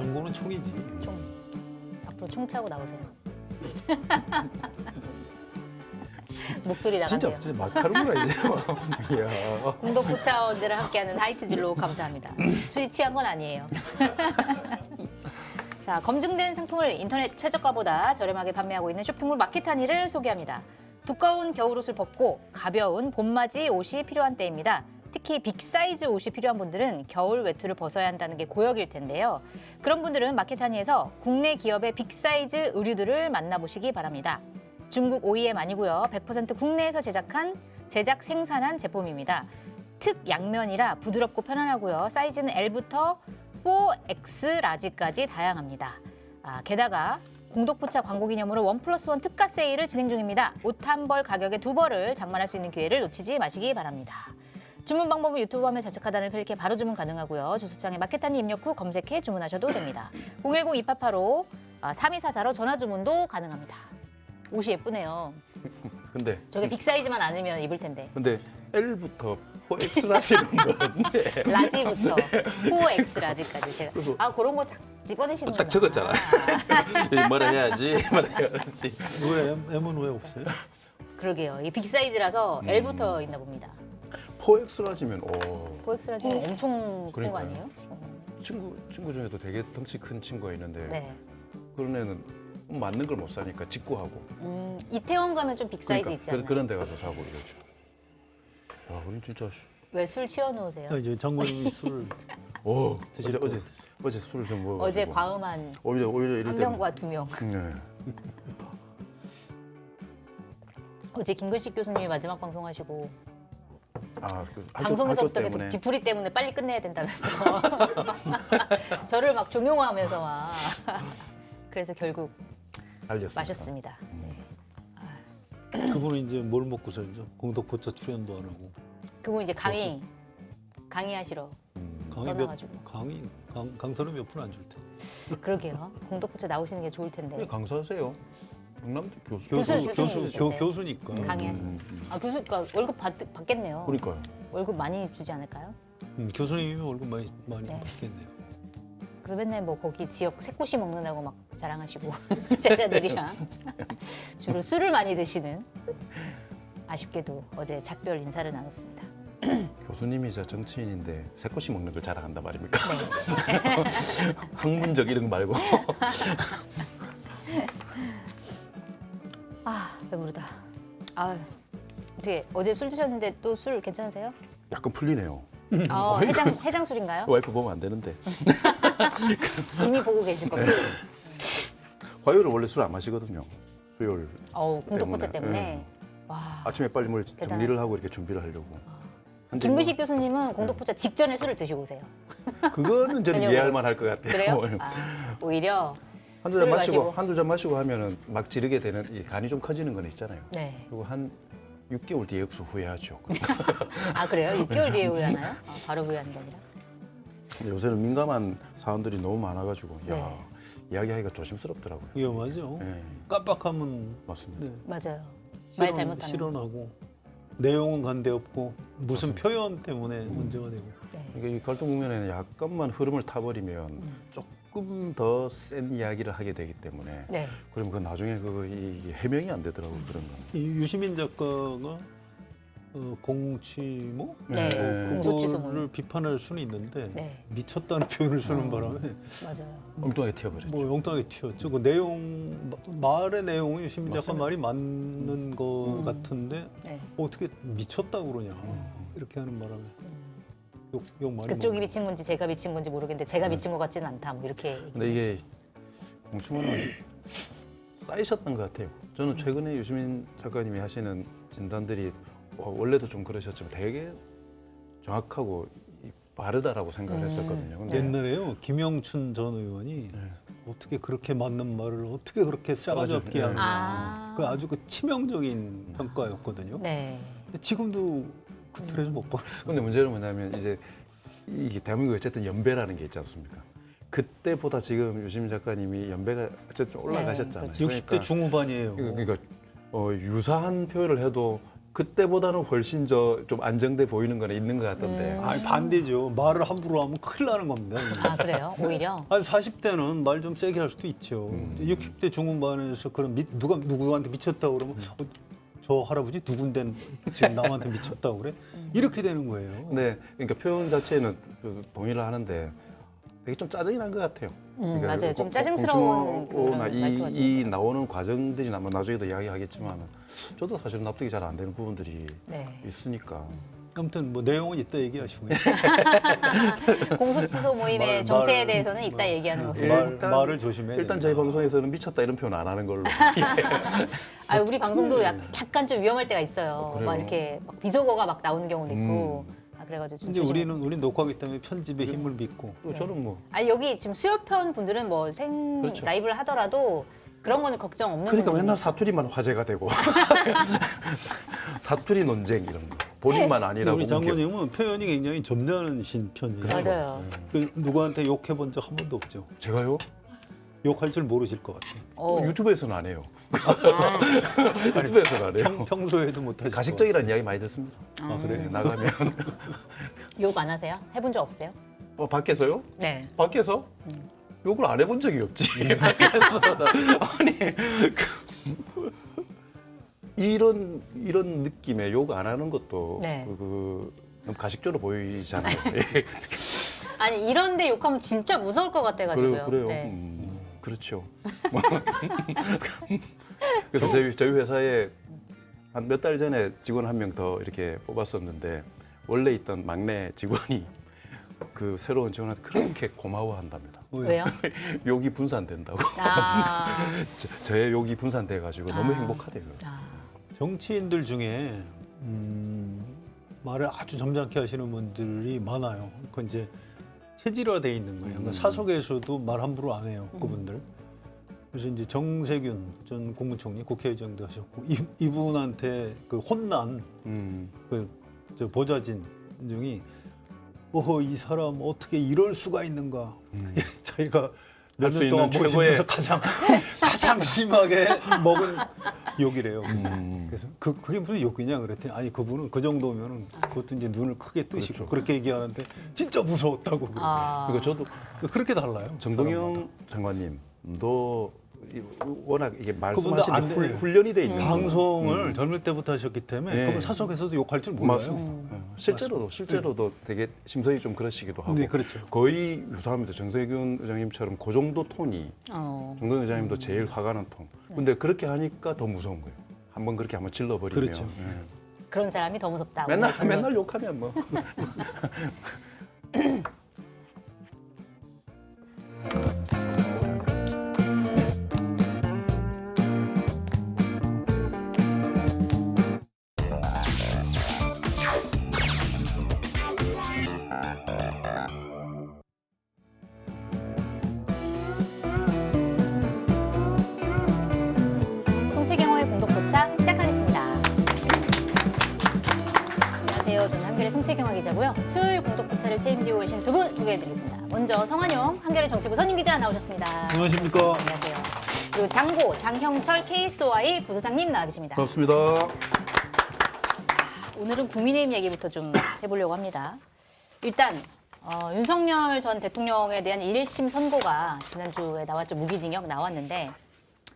경고는 총이지. 총. 앞으로 총 차고 나오세요. 목소리 나가세요. 진짜 마카롱이라 이제요. 이야. 공동 포차원들을 함께하는 하이트진로 감사합니다. 술이 취한 건 아니에요. 자, 검증된 상품을 인터넷 최저가보다 저렴하게 판매하고 있는 쇼핑몰 마켓하니를 소개합니다. 두꺼운 겨울옷을 벗고 가벼운 봄맞이 옷이 필요한 때입니다. 특히 빅사이즈 옷이 필요한 분들은 겨울 외투를 벗어야 한다는 게 고역일 텐데요. 그런 분들은 마켓하니에서 국내 기업의 빅사이즈 의류들을 만나보시기 바랍니다. 중국 OEM 아니고요. 100% 국내에서 제작 생산한 제품입니다. 특 양면이라 부드럽고 편안하고요. 사이즈는 L부터 4X 라지까지 다양합니다. 게다가 공독포차 광고 기념으로 1+1 특가 세일을 진행 중입니다. 옷 한 벌 가격에 두 벌을 장만할 수 있는 기회를 놓치지 마시기 바랍니다. 주문 방법은 유튜브 화면 좌측 하단을 클릭해 바로 주문 가능하고요. 주소창에 마켓하니 입력 후 검색해 주문하셔도 됩니다. 010-2885-3244로 전화 주문도 가능합니다. 옷이 예쁘네요. 근데 저게 빅사이즈만 아니면 입을 텐데. L부터 4X라시는 건데 라지부터 4X 라지까지 제가 그래서 그런 거 딱 집어내시는구나. 딱 적었잖아. 뭐라 해야지. 왜 M은 왜 없어요? 그러게요. 이게 빅사이즈라서 L부터 있나 봅니다. 4X라지면 4X 라지면 엄청 큰 거 그러니까요. 아니에요? 친구 중에도 되게 덩치 큰 친구가 있는데 네. 그런 애는 맞는 걸 못 사니까 직구하고. 이태원 가면 좀 빅사이즈 그러니까 있지 않나요? 그런 데 가서 사고 이러죠. 야, 그럼 진짜. 왜 술 치워놓으세요? 이제 장모님이 술을 오, 드실 어제 술을 좀 먹어. 어제 과음한 오히려 이럴 한 때는. 명과 두 명. 네. 어제 김근식 교수님이 마지막 방송하시고 그 방송에서부터 학교 계속 때문에. 뒤풀이 때문에 빨리 끝내야 된다면서 저를 막 종용하면서 막 그래서 결국 알렸습니다. 마셨습니다. 그분은 이제 뭘 먹고 살죠? 공덕포차 출연도 안 하고. 그분 이제 강의하시러 강의 떠나가지고. 강사는 몇 분 안 줄 텐데. 그러게요. 공덕포차 나오시는 게 좋을 텐데. 네, 강사하세요. 경남대 교수. 교수님이신데. 교수니까. 강의하시는. 교수니까 월급 받겠네요. 그러니까요. 월급 많이 주지 않을까요? 교수님이면 월급 많이 네. 받겠네요. 그래서 맨날 뭐 거기 지역 새꼬시 먹는다고 막 자랑하시고 제자들이랑 주로 술을 많이 드시는. 아쉽게도 어제 작별 인사를 나눴습니다. 교수님이자 정치인인데 새꼬시 먹는 걸 자랑한단 말입니까? 네. 학문적 이런 거 말고. 배부르다. 어떻게 어제 술 드셨는데 또 술 괜찮으세요? 약간 풀리네요. 해장 술인가요? 와이프 보면 안 되는데. 이미 보고 계실 겁니다. 화요일은 원래 술 안 마시거든요. 수요일. 공덕포차 때문에. 네. 와. 아침에 빨리 뭘 대단하시다. 정리를 하고 이렇게 준비를 하려고. 근데 김근식 교수님은 공덕포차 직전에 술을 드시고 오세요. 그거는 저는 저녁으로. 이해할 만할 것 같아요. 그래요? 오히려 한두 잔 술을 마시고 마시고. 한두 잔 마시고 하면은 막 지르게 되는 이 간이 좀 커지는 건 있잖아요. 네. 그리고 한 6개월 뒤에 역수 후회하죠. 그래요? 6개월 뒤에 후회하나요? 바로 후회하는 게 아니라. 근데 요새는 민감한 사안들이 너무 많아가지고 네. 이야기하기가 조심스럽더라고요. 위험하죠. 네, 깜빡하면 맞습니다. 네, 맞아요. 말 잘못하면. 실언하고 내용은 관대없고 무슨 표현 때문에 문제가 되고. 네. 그러니까 이 갈등 국면에는 약간만 흐름을 타버리면 조금 더 센 이야기를 하게 되기 때문에 네. 그러면 그 나중에 이게 해명이 안 되더라고요. 그런 거는. 이 유시민 작가가 공취모 네. 공소취소모. 그거를 비판할 수는 있는데 네. 미쳤다는 표현을 쓰는 바람에 맞아요. 엉뚱하게 튀어버렸죠. 뭐 엉뚱하게 튀었죠. 그 내용 말의 내용은 유시민 작가 맞습니다. 말이 맞는 거 같은데 네. 어떻게 미쳤다고 그러냐 이렇게 하는 바람에 욕 많이 그쪽이 먹어요. 미친 건지 제가 미친 건지 모르겠는데 제가 미친 것 같지는 않다. 뭐 이렇게. 근데 이게 공치모는 쌓이셨던 것 같아요. 저는 최근에 유시민 작가님이 하시는 진단들이 원래도 좀 그러셨지만 되게 정확하고 바르다라고 생각을 했었거든요. 근데 옛날에요 김영춘 전 의원이 어떻게 그렇게 맞는 말을 어떻게 그렇게 싸가지 없게 네. 하냐 그 아주 그 치명적인 평가였거든요. 네. 근데 지금도 그 틀에 좀 못 박았어요. 근데 문제는 뭐냐면 이제 이게 대한민국에 어쨌든 연배라는 게 있지 않습니까? 그때보다 지금 유시민 작가님이 연배가 어쨌든 올라가셨잖아요. 네, 그렇죠. 60대 중후반이에요. 그러니까 유사한 표현을 해도 그때보다는 훨씬 좀 안정돼 보이는 거는 있는 것 같던데. 아니 반대죠. 말을 함부로 하면 큰일 나는 겁니다. 아 그래요? 오히려. 한 40대는 말 좀 세게 할 수도 있죠. 60대 중후반에서 그런 누구한테 미쳤다고 그러면 저 할아버지 누군데 지금 남한테 미쳤다고 그래? 이렇게 되는 거예요. 네, 그러니까 표현 자체는 동의를 하는데 되게 좀 짜증이 난 것 같아요. 그러니까 맞아요. 좀 짜증스러운 그런 나 말투가 좀 이 나오는 과정들이 아마 나중에도 이야기하겠지만 저도 사실 납득이 잘 안 되는 부분들이 네. 있으니까. 아무튼 뭐 내용은 이따 얘기하시고요. 공소 취소 모임의 말- 정체에 말- 대해서는 이따 얘기하는 것으로. 말을 조심해. 일단 저희 방송에서는 미쳤다 이런 표현 안 하는 걸로. 아 우리 방송도 약간 좀 위험할 때가 있어요. 그래요? 막 이렇게 막 비속어가 막 나오는 경우도 있고. 아 그래가지고 좀. 근데 조심해. 우리는 녹화하기 때문에 편집의 힘을 믿고 또 저는 뭐 아니 여기 지금 수요편 분들은 뭐 생 그렇죠. 라이브를 하더라도 그런 거는 걱정 없는. 그러니까 분들이 맨날 사투리만 화제가 되고 사투리 논쟁 이런 거 본인만 근데 아니라고 우리 우겨. 장모님은 표현이 굉장히 점잖으신 편이에요. 맞아요. 그 누구한테 욕해 본 적 한 번도 없죠. 제가요? 욕할 줄 모르실 것 같아요. 어. 유튜브에서는 안 해요. 아, 유튜브에서는 안 해요. 평소에도 못 하실 가식적이라는 이야기 많이 듣습니다. 아, 그래요? 네, 나가면 욕 안 하세요? 해본 적 없어요? 밖에서요? 네. 밖에서 욕을 안 해본 적이 없지. 그래서 아니 이런 느낌의 욕 안 하는 것도 네. 너무 가식적으로 보이잖아요. 아니 이런데 욕하면 진짜 무서울 것 같아가지고요. 그래요. 네. 그렇죠. 그래서 저희 회사에 한 몇 달 전에 직원 한 명 더 이렇게 뽑았었는데 원래 있던 막내 직원이 그 새로운 직원한테 그렇게 고마워한답니다. 왜요? 욕이 분산된다고. 아, 저의 욕이 분산돼가지고 너무 아. 행복하대요. 아, 정치인들 중에 말을 아주 점잖게 하시는 분들이 많아요. 그 이제 체질화돼 있는 거예요. 그러니까 사석에서도 말 함부로 안 해요. 그분들. 그래서 이제 정세균 전 국무총리 국회의장도 하셨고 이분한테 그 혼난 저 보좌진 중이 어허 이 사람 어떻게 이럴 수가 있는가. 그게 저희가 몇 할수 년 동안 있는 최고의- 모시면서 가장 심하게 먹은 욕이래요. 그래서 그게 무슨 욕이냐 그랬더니 아니 그분은 그 정도면은 그것도 이제 눈을 크게 뜨시고 그렇죠. 그렇게 얘기하는데 진짜 무서웠다고 그러고 아. 그러니까 저도 그렇게 달라요. 정동영 장관님도 워낙 이게 그분도 말씀하신 안 돼요. 훈련이 돼 있는 방송을 젊을 때부터 하셨기 때문에 네. 그분 사석에서도 욕할 줄 몰라요. 맞습니다. 실제로도 되게 심성이 좀 그러시기도 하고 네, 그렇죠. 거의 유사합니다. 정세균 의장님처럼 그 정도 톤이 정동영 의장님도 제일 화가 난 톤. 근데 그렇게 하니까 더 무서운 거예요. 한번 그렇게 한번 질러버리면 그렇죠. 그런 사람이 더 무섭다. 맨날 욕하면 뭐 송채경호의 공동포차 시작하겠습니다. 안녕하세요. 저는 한겨레 송채경화 기자고요. 수요일 공동포차를 책임지고 계신 두 분 소개해드리겠습니다. 먼저 성한용 한겨레 정치부 선임 기자 나오셨습니다. 안녕하십니까. 안녕하세요. 그리고 장고 장형철 KSOI 부소장님 나와 계십니다. 그렇습니다. 오늘은 국민의힘 얘기부터 좀 해보려고 합니다. 일단 윤석열 전 대통령에 대한 1심 선고가 지난주에 나왔죠. 무기징역 나왔는데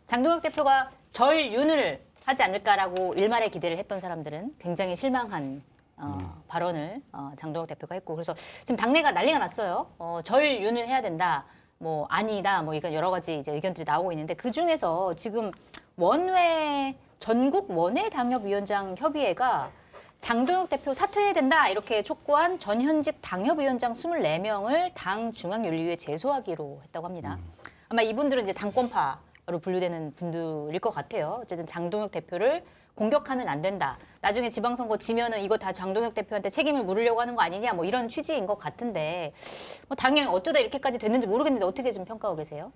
장동혁 대표가 절윤을 하지 않을까라고 일말의 기대를 했던 사람들은 굉장히 실망한 발언을 장동혁 대표가 했고 그래서 지금 당내가 난리가 났어요. 절윤을 해야 된다. 뭐 아니다. 뭐 이건 여러 가지 이제 의견들이 나오고 있는데 그 중에서 지금 전국 원외 당협위원장 협의회가 장동혁 대표 사퇴해야 된다 이렇게 촉구한 전현직 당협위원장 24명을 당 중앙윤리위에 제소하기로 했다고 합니다. 아마 이분들은 이제 당권파로 분류되는 분들일 것 같아요. 어쨌든 장동혁 대표를 공격하면 안 된다. 나중에 지방선거 지면은 이거 다 장동혁 대표한테 책임을 물으려고 하는 거 아니냐 뭐 이런 취지인 것 같은데 뭐 당연히 어쩌다 이렇게까지 됐는지 모르겠는데 어떻게 좀 평가하고 계세요?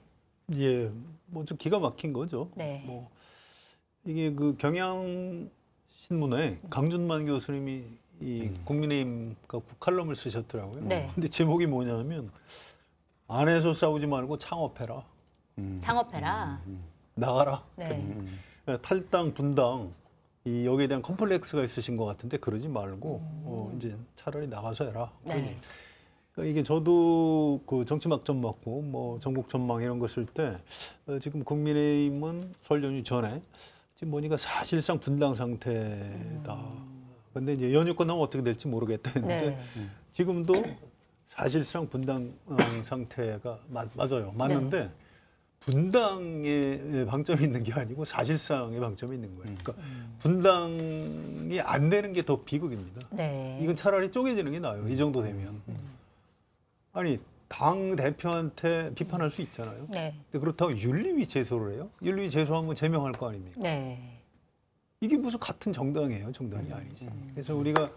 예, 뭐 좀 기가 막힌 거죠. 네. 뭐 이게 그 경향신문에 강준만 교수님이 이 국민의힘 칼럼을 쓰셨더라고요. 네. 근데 제목이 뭐냐면 안에서 싸우지 말고 창업해라, 창업해라. 나가라. 네. 탈당 분당 이 여기에 대한 컴플렉스가 있으신 것 같은데 그러지 말고 이제 차라리 나가서 해라. 네. 그러니까 이게 저도 그 정치막점 맡고 뭐 전국 전망 이런 거 쓸 때 지금 국민의힘은 설 연휴 전에 지금 보니까 사실상 분당 상태다. 근데 이제 연휴 끝나면 어떻게 될지 모르겠다 했는데 네. 지금도 사실상 분당 상태가 맞아요. 맞는데 분당에 방점이 있는 게 아니고 사실상의 방점이 있는 거예요. 그러니까 분당이 안 되는 게 더 비극입니다. 네. 이건 차라리 쪼개지는 게 나아요. 이 정도 되면. 아니 당 대표한테 비판할 수 있잖아요. 네. 근데 그렇다고 윤리위 제소를 해요? 윤리위 제소하면 제명할 거 아닙니까? 네. 이게 무슨 같은 정당이에요? 정당이 아니지. 그래서 우리가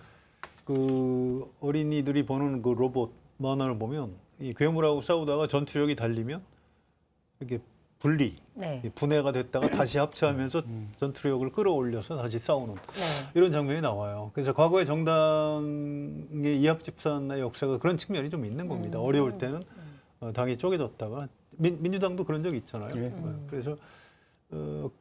그 어린이들이 보는 그 로봇 만화를 보면 이 괴물하고 싸우다가 전투력이 달리면 이렇게 분리, 네. 분해가 됐다가 다시 합체하면서 전투력을 끌어올려서 다시 싸우는 네. 이런 장면이 나와요. 그래서 과거의 정당의 이합집산의 역사가 그런 측면이 좀 있는 겁니다. 어려울 때는 당이 쪼개졌다가 민주당도 그런 적이 있잖아요. 그래서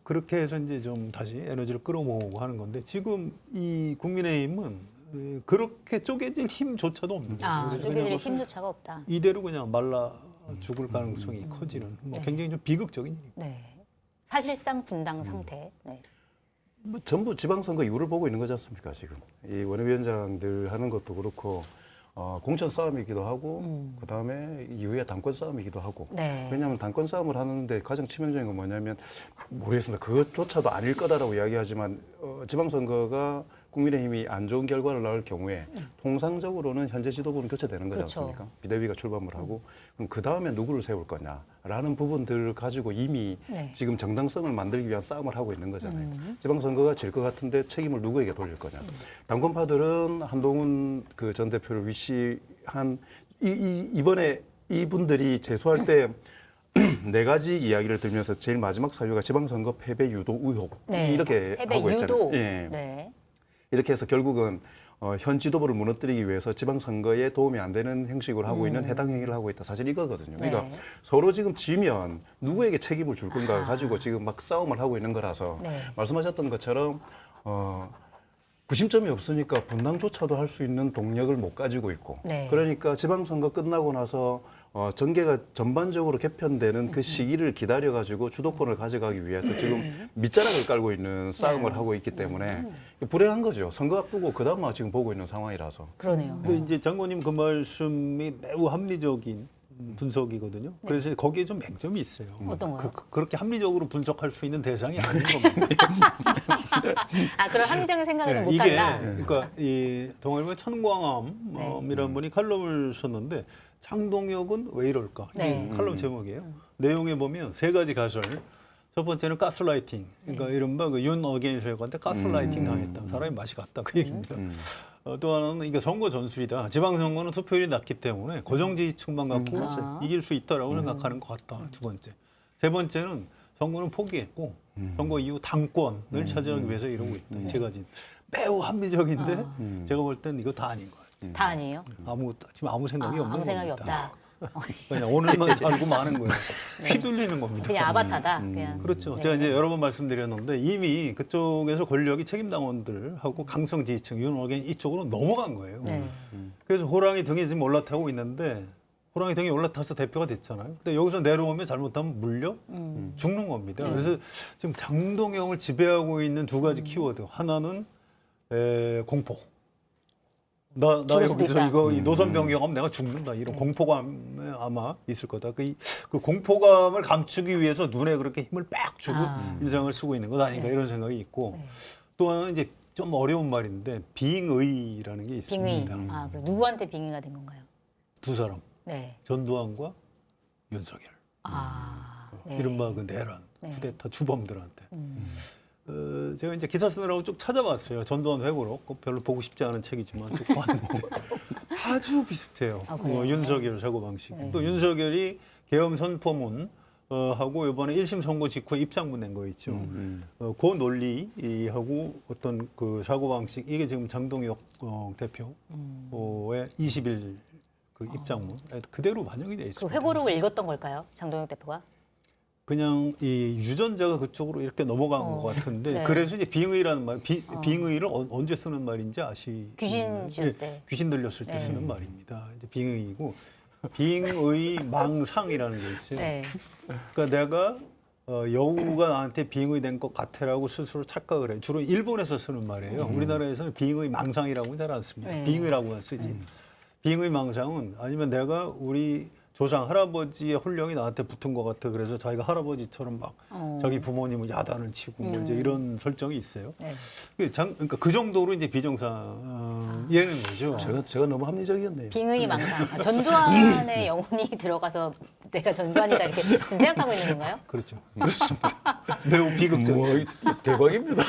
그렇게 해서 이제 좀 다시 에너지를 끌어모으고 하는 건데 지금 이 국민의힘은 그렇게 쪼개질 힘조차도 없는 거죠. 아, 그래서 쪼개질 그냥 힘조차가 없다. 이대로 그냥 말라 죽을 가능성이 커지는 뭐 네. 굉장히 좀 비극적인 일입니다. 네. 사실상 분당 상태. 네. 뭐 전부 지방선거 이후를 보고 있는 거지 않습니까 지금 이 원내위원장들 하는 것도 그렇고 공천 싸움이기도 하고 그 다음에 이후에 당권 싸움이기도 하고 네. 왜냐하면 당권 싸움을 하는데 가장 치명적인 건 뭐냐면 모르겠습니다 그것조차도 아닐 거다라고 이야기하지만 지방선거가 국민의힘이 안 좋은 결과를 낳을 경우에 통상적으로는 현재 지도부는 교체되는 거지 그렇죠. 않습니까? 비대위가 출범을 하고 그럼 그 다음에 누구를 세울 거냐라는 부분들을 가지고 이미 네. 지금 정당성을 만들기 위한 싸움을 하고 있는 거잖아요. 지방선거가 질 것 같은데 책임을 누구에게 돌릴 거냐. 당권파들은 한동훈 그 전 대표를 위시한 이번에 이분들이 제소할 때 네 가지 이야기를 들면서 제일 마지막 사유가 지방선거 패배 유도 의혹 네. 이렇게 패배 하고 유도. 있잖아요. 예. 네. 이렇게 해서 결국은 현 지도부를 무너뜨리기 위해서 지방선거에 도움이 안 되는 형식으로 하고 있는 해당 행위를 하고 있다. 사실 이거거든요. 그러니까 네. 서로 지금 지면 누구에게 책임을 줄 건가 아하. 가지고 지금 막 싸움을 하고 있는 거라서 네. 말씀하셨던 것처럼 구심점이 없으니까 분당조차도 할 수 있는 동력을 못 가지고 있고 네. 그러니까 지방선거 끝나고 나서 전개가 전반적으로 개편되는 그 시기를 기다려가지고 주도권을 가져가기 위해서 지금 밑자락을 깔고 있는 싸움을 하고 있기 때문에 불행한 거죠. 선거 앞두고 그 다음만 지금 보고 있는 상황이라서. 그러네요. 근데 이제 장관님 그 말씀이 매우 합리적인 분석이거든요. 그래서 거기에 좀 맹점이 있어요. 어떤 거요? 그렇게 합리적으로 분석할 수 있는 대상이 아닌 겁니다. 아, 그런 합리적인 생각을 좀 이게 못한다. 그러니까 이 동아일보의 천광암이라는 분이 칼럼을 썼는데 창동역은 왜 이럴까? 이게 네. 칼럼 제목이에요. 내용에 보면 세 가지 가설. 첫 번째는 가스라이팅. 그러니까 이른바 그 윤 어게인스한테 가스라이팅 당했다. 사람이 맛이 갔다 그 얘기입니다. 또 하나는 이게 선거 전술이다. 지방선거는 투표율이 낮기 때문에 고정 지지층만 갖고 아. 이길 수 있다라고 생각하는 것 같다. 두 번째. 세 번째는 선거는 포기했고 선거 이후 당권을 차지하기 위해서 이러고 있다. 이 세 가지. 매우 합리적인데 제가 볼 땐 이거 다 아닌 것 같아요. 다 아니에요? 지금 아무 생각이 없는 아무 생각이 겁니다. 없다. 그냥 오늘만 살고 마는 거예요. 휘둘리는 겁니다. 그냥 아바타다. 그냥. 그렇죠. 네. 제가 이제 여러 번 말씀드렸는데 이미 그쪽에서 권력이 책임당원들하고 강성 지지층, 윤호겐 이쪽으로 넘어간 거예요. 네. 그래서 호랑이 등에 지금 올라타고 있는데 호랑이 등에 올라타서 대표가 됐잖아요. 근데 여기서 내려오면 잘못하면 물려 죽는 겁니다. 그래서 지금 장동영을 지배하고 있는 두 가지 키워드. 하나는 공포. 나 죽을 수도 여기서 있다. 이거 이 노선 변경하면 내가 죽는다 이런 공포감에 아마 있을 거다. 그 공포감을 감추기 위해서 눈에 그렇게 힘을 빡 주고 인상을 쓰고 있는 것 아닌가 이런 생각이 있고 또 하나는 이제 좀 어려운 말인데 빙의라는 게 빙의. 있습니다. 아, 그럼 누구한테 빙의가 된 건가요? 두 사람 네. 전두환과 윤석열 아. 네. 이른바 그 내란 네. 쿠데타 주범들한테. 제가 이제 기사 쓰느라고 쭉 찾아봤어요. 전두환 회고록. 별로 보고 싶지 않은 책이지만 쭉 봤는데 아주 비슷해요. 아, 그래요? 윤석열 사고방식. 네. 또 윤석열이 계엄 선포문 하고 이번에 1심 선고 직후에 입장문 낸 거 있죠. 그 논리하고 어떤 그 사고방식 이게 지금 장동혁 대표의 20일 그 입장문 그대로 반영이 돼 그 있습니다. 회고록을 읽었던 걸까요? 장동혁 대표가? 그냥 이 유전자가 그쪽으로 이렇게 넘어간 것 같은데 네. 그래서 이제 빙의라는 말, 빙의를 언제 쓰는 말인지 귀신 지었을 때. 귀신 들렸을 때 네. 쓰는 말입니다. 이제 빙의이고 빙의 망상이라는 게 있어요. 네. 그러니까 내가 여우가 나한테 빙의된 것 같아라고 스스로 착각을 해요. 주로 일본에서 쓰는 말이에요. 우리나라에서는 빙의 망상이라고는 잘 안 씁니다. 네. 빙의라고만 쓰지. 빙의 망상은 아니면 내가 우리 조상 할아버지의 혼령이 나한테 붙은 것 같아. 그래서 자기가 할아버지처럼 막 자기 부모님을 야단을 치고 뭐 이제 이런 설정이 있어요. 네. 그러니까 그 정도로 이제 비정상이라는 거죠. 제가 너무 합리적이었네요. 빙의 망상. 전두환의 영혼이 들어가서 내가 전두환이다 이렇게 지금 생각하고 있는 건가요? 그렇죠. 그렇습니다. 매우 비극적. 대박입니다.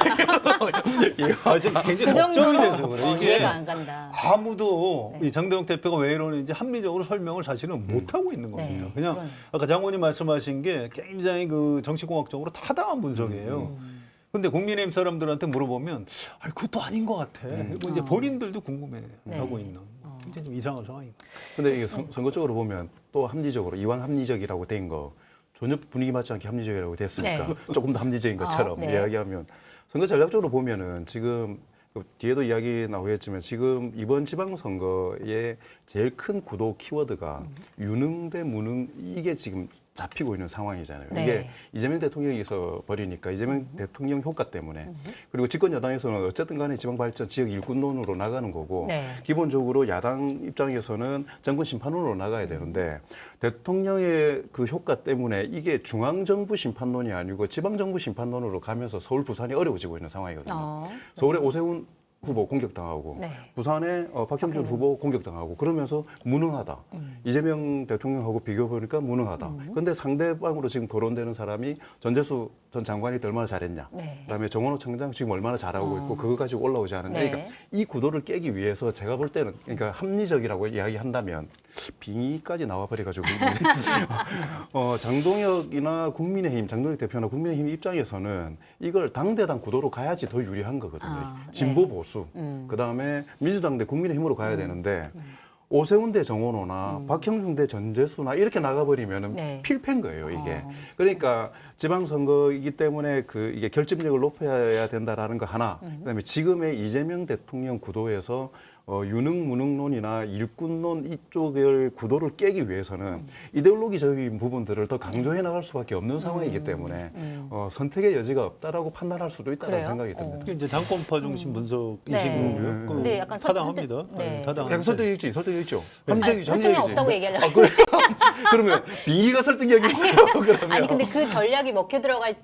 아, 지금 그 굉장히 걱정이 정도로 돼서 그래. 이게 이해가 안 간다. 아무도 이 장동혁 대표가 왜 이러는지 합리적으로 설명을 사실은 못 하고 있는 겁니다. 네, 그냥 그러네요. 아까 장관님 말씀하신 게 굉장히 그 정치공학적으로 타당한 분석이에요. 근데 국민의힘 사람들한테 물어보면 아니 그것도 아닌 것 같아. 그리고 이제 본인들도 궁금해하고 네. 있는 굉장히 좀 이상한 상황입니다. 근데 이게 선거적으로 보면 또 합리적으로 이왕 합리적이라고 된 거 전혀 분위기 맞지 않게 합리적이라고 됐으니까 네. 조금 더 합리적인 것처럼 네. 이야기하면 선거 전략적으로 보면은 지금 그 뒤에도 이야기 나오겠지만 지금 이번 지방선거의 제일 큰 구도 키워드가 유능 대 무능 이게 지금 잡히고 있는 상황이잖아요. 네. 이게 이재명 대통령에서 버리니까 이재명 대통령 효과 때문에 그리고 집권 여당에서는 어쨌든 간에 지방 발전 지역 일꾼론으로 나가는 거고 네. 기본적으로 야당 입장에서는 정권 심판론으로 나가야 되는데 대통령의 그 효과 때문에 이게 중앙정부 심판론이 아니고 지방정부 심판론으로 가면서 서울, 부산이 어려워지고 있는 상황이거든요. 서울에 오세훈 후보 공격당하고 네. 부산에 박형준 후보 공격당하고 그러면서 무능하다. 이재명 대통령하고 비교해 보니까 무능하다. 그런데 상대방으로 지금 거론되는 사람이 전재수 전 장관이 얼마나 잘했냐. 네. 그다음에 정원호 청장 지금 얼마나 잘하고 있고 그거 가지고 올라오지 않은데 네. 그러니까 이 구도를 깨기 위해서 제가 볼 때는 그러니까 합리적이라고 이야기한다면 빙의까지 나와버려가지고 장동혁이나 국민의힘 장동혁 대표나 국민의힘 입장에서는 이걸 당대당 구도로 가야지 더 유리한 거거든요. 아, 진보 네. 보수 그다음에 민주당 대 국민의힘으로 가야 되는데 오세훈 대 정원호나 박형준 대 전재수나 이렇게 나가버리면 네. 필패인 거예요, 이게. 그러니까 지방선거이기 때문에 이게 결집력을 높여야 된다라는 거 하나, 그다음에 지금의 이재명 대통령 구도에서 유능 무능론이나 일꾼론 이쪽을 구도를 깨기 위해서는 이데올로기적인 부분들을 더 강조해 나갈 수밖에 없는 상황이기 때문에 선택의 여지가 없다라고 판단할 수도 있다는 그래요? 생각이 듭니다. 그게 이제 당권파 중심 분석이신 네. 거고요. 그 근데 약간 타당합니다. 네. 타당한데. 약간 설득이 있죠. 아니, 설득이 없다고 얘기하려고. 아, 그래. 그러면 빙의가 설득력이 있어요. 그러면. 아니 근데 그 전략이 먹혀 들어갈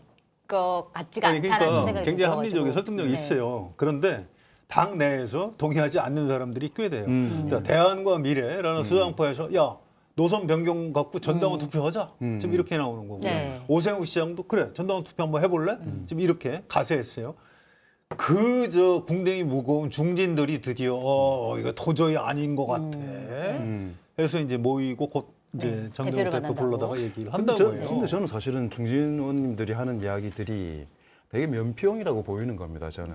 것 같지가 아니, 않다는 그러니까 생각이 굉장히 들어가지고. 합리적인 설득력이 네. 있어요. 그런데 당 내에서 동의하지 않는 사람들이 꽤 돼요. 자, 대안과 미래라는 수당파에서 야 노선 변경 갖고 전당원 투표하자. 지금 이렇게 나오는 거고 네. 오세훈 시장도 그래 전당원 투표 한번 해볼래? 지금 이렇게 가세했어요. 그 궁뎅이 무거운 중진들이 드디어 이거 도저히 아닌 것 같아. 해서 이제 모이고 곧 이제 네, 장동혁 대표를 대표 만난다고. 불러다가 얘기를 근데 한다고요. 근데 저는 사실은 중진 의원님들이 하는 이야기들이 되게 면피용이라고 보이는 겁니다. 저는.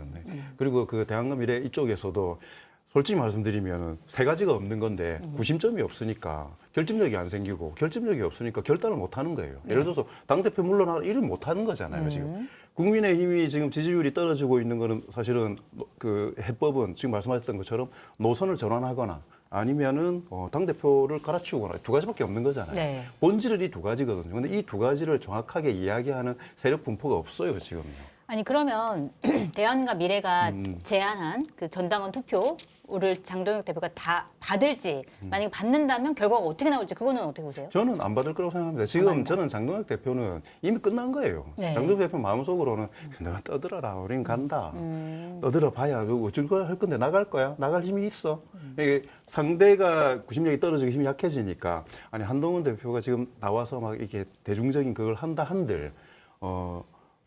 그리고 그 대한과 미래 이쪽에서도 솔직히 말씀드리면 세 가지가 없는 건데 구심점이 없으니까 결집력이 안 생기고 결집력이 없으니까 결단을 못 하는 거예요. 예를 들어서 당대표 물러나 일을 못 하는 거잖아요, 지금. 국민의힘이 지금 지지율이 떨어지고 있는 거는 사실은 그 해법은 지금 말씀하셨던 것처럼 노선을 전환하거나 아니면은 당대표를 갈아치우거나 두 가지밖에 없는 거잖아요. 네. 본질은 이 두 가지거든요. 근데 이 두 가지를 정확하게 이야기하는 세력 분포가 없어요, 지금요. 아니 그러면 대안과 미래가 제안한 그 전당원 투표를 장동혁 대표가 다 받을지 만약에 받는다면 결과가 어떻게 나올지 그거는 어떻게 보세요? 저는 안 받을 거라고 생각합니다. 지금 저는 장동혁 대표는 이미 끝난 거예요. 네. 장동혁 대표 마음속으로는 내가 떠들어라, 우린 간다. 떠들어 봐야 어쩔 거야 할 건데 나갈 거야. 나갈 힘이 있어. 이게 상대가 구심력이 떨어지고 힘이 약해지니까 아니 한동훈 대표가 지금 나와서 막 이렇게 대중적인 그걸 한다 한들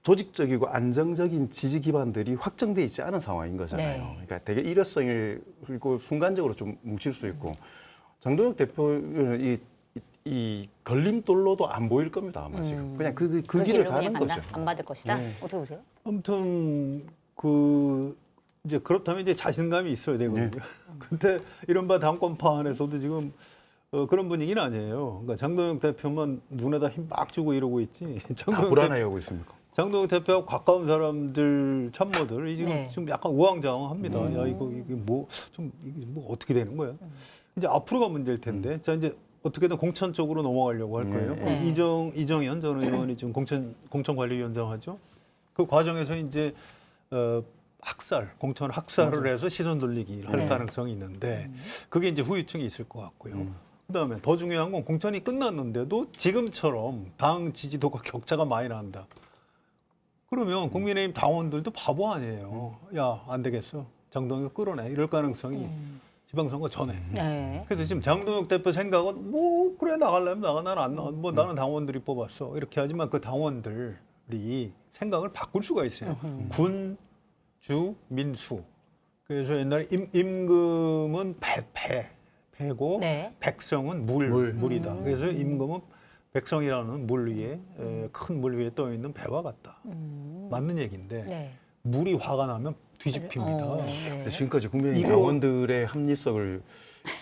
조직적이고 안정적인 지지 기반들이 확정돼 있지 않은 상황인 거잖아요. 네. 그러니까 되게 일회성을 그리고 순간적으로 좀 뭉칠 수 있고 장동혁 대표는 이 걸림돌로도 안 보일 겁니다 아마 지금 그냥 그 길을 길로 가는 그냥 거죠. 안 받을 것이다. 네. 어떻게 보세요? 아무튼 이제 그렇다면 이제 자신감이 있어야 되거든요. 근데 이른바 당권파 안에서도 지금 그런 분위기는 아니에요. 그러니까 장동혁 대표만 눈에다 힘 막 주고 이러고 있지. 다 불안해하고 있습니까? 장동혁 대표하고 가까운 사람들 참모들 지금 네. 좀 약간 우왕좌왕합니다. 야 이게 뭐 어떻게 되는 거야? 이제 앞으로가 문제일 텐데. 자 이제 어떻게든 공천 쪽으로 넘어가려고 할 거예요. 네. 이정현 전 의원이 지금 공천관리위원장 하죠. 그 과정에서 이제 공천 학살을 해서 시선 돌리기 할 네. 가능성이 있는데 그게 이제 후유증이 있을 것 같고요. 그다음에 더 중요한 건 공천이 끝났는데도 지금처럼 당 지지도가 격차가 많이 난다. 그러면 국민의힘 당원들도 바보 아니에요. 야, 안 되겠어. 장동혁 끌어내. 이럴 가능성이 지방선거 전에. 네. 그래서 지금 장동혁 대표 생각은 뭐 그래 나가려면 나가 나는 안 나가. 뭐 나는 당원들이 뽑았어. 이렇게 하지만 그 당원들이 생각을 바꿀 수가 있어요. 군, 주, 민수. 그래서 옛날에 임금은 배고 네. 백성은 물이다. 그래서 임금은 백성이라는 물 위에 큰 물 위에 떠 있는 배와 같다. 맞는 얘기인데 네. 물이 화가 나면 뒤집힙니다. 네. 지금까지 국민의힘 이거- 당원들의 합리성을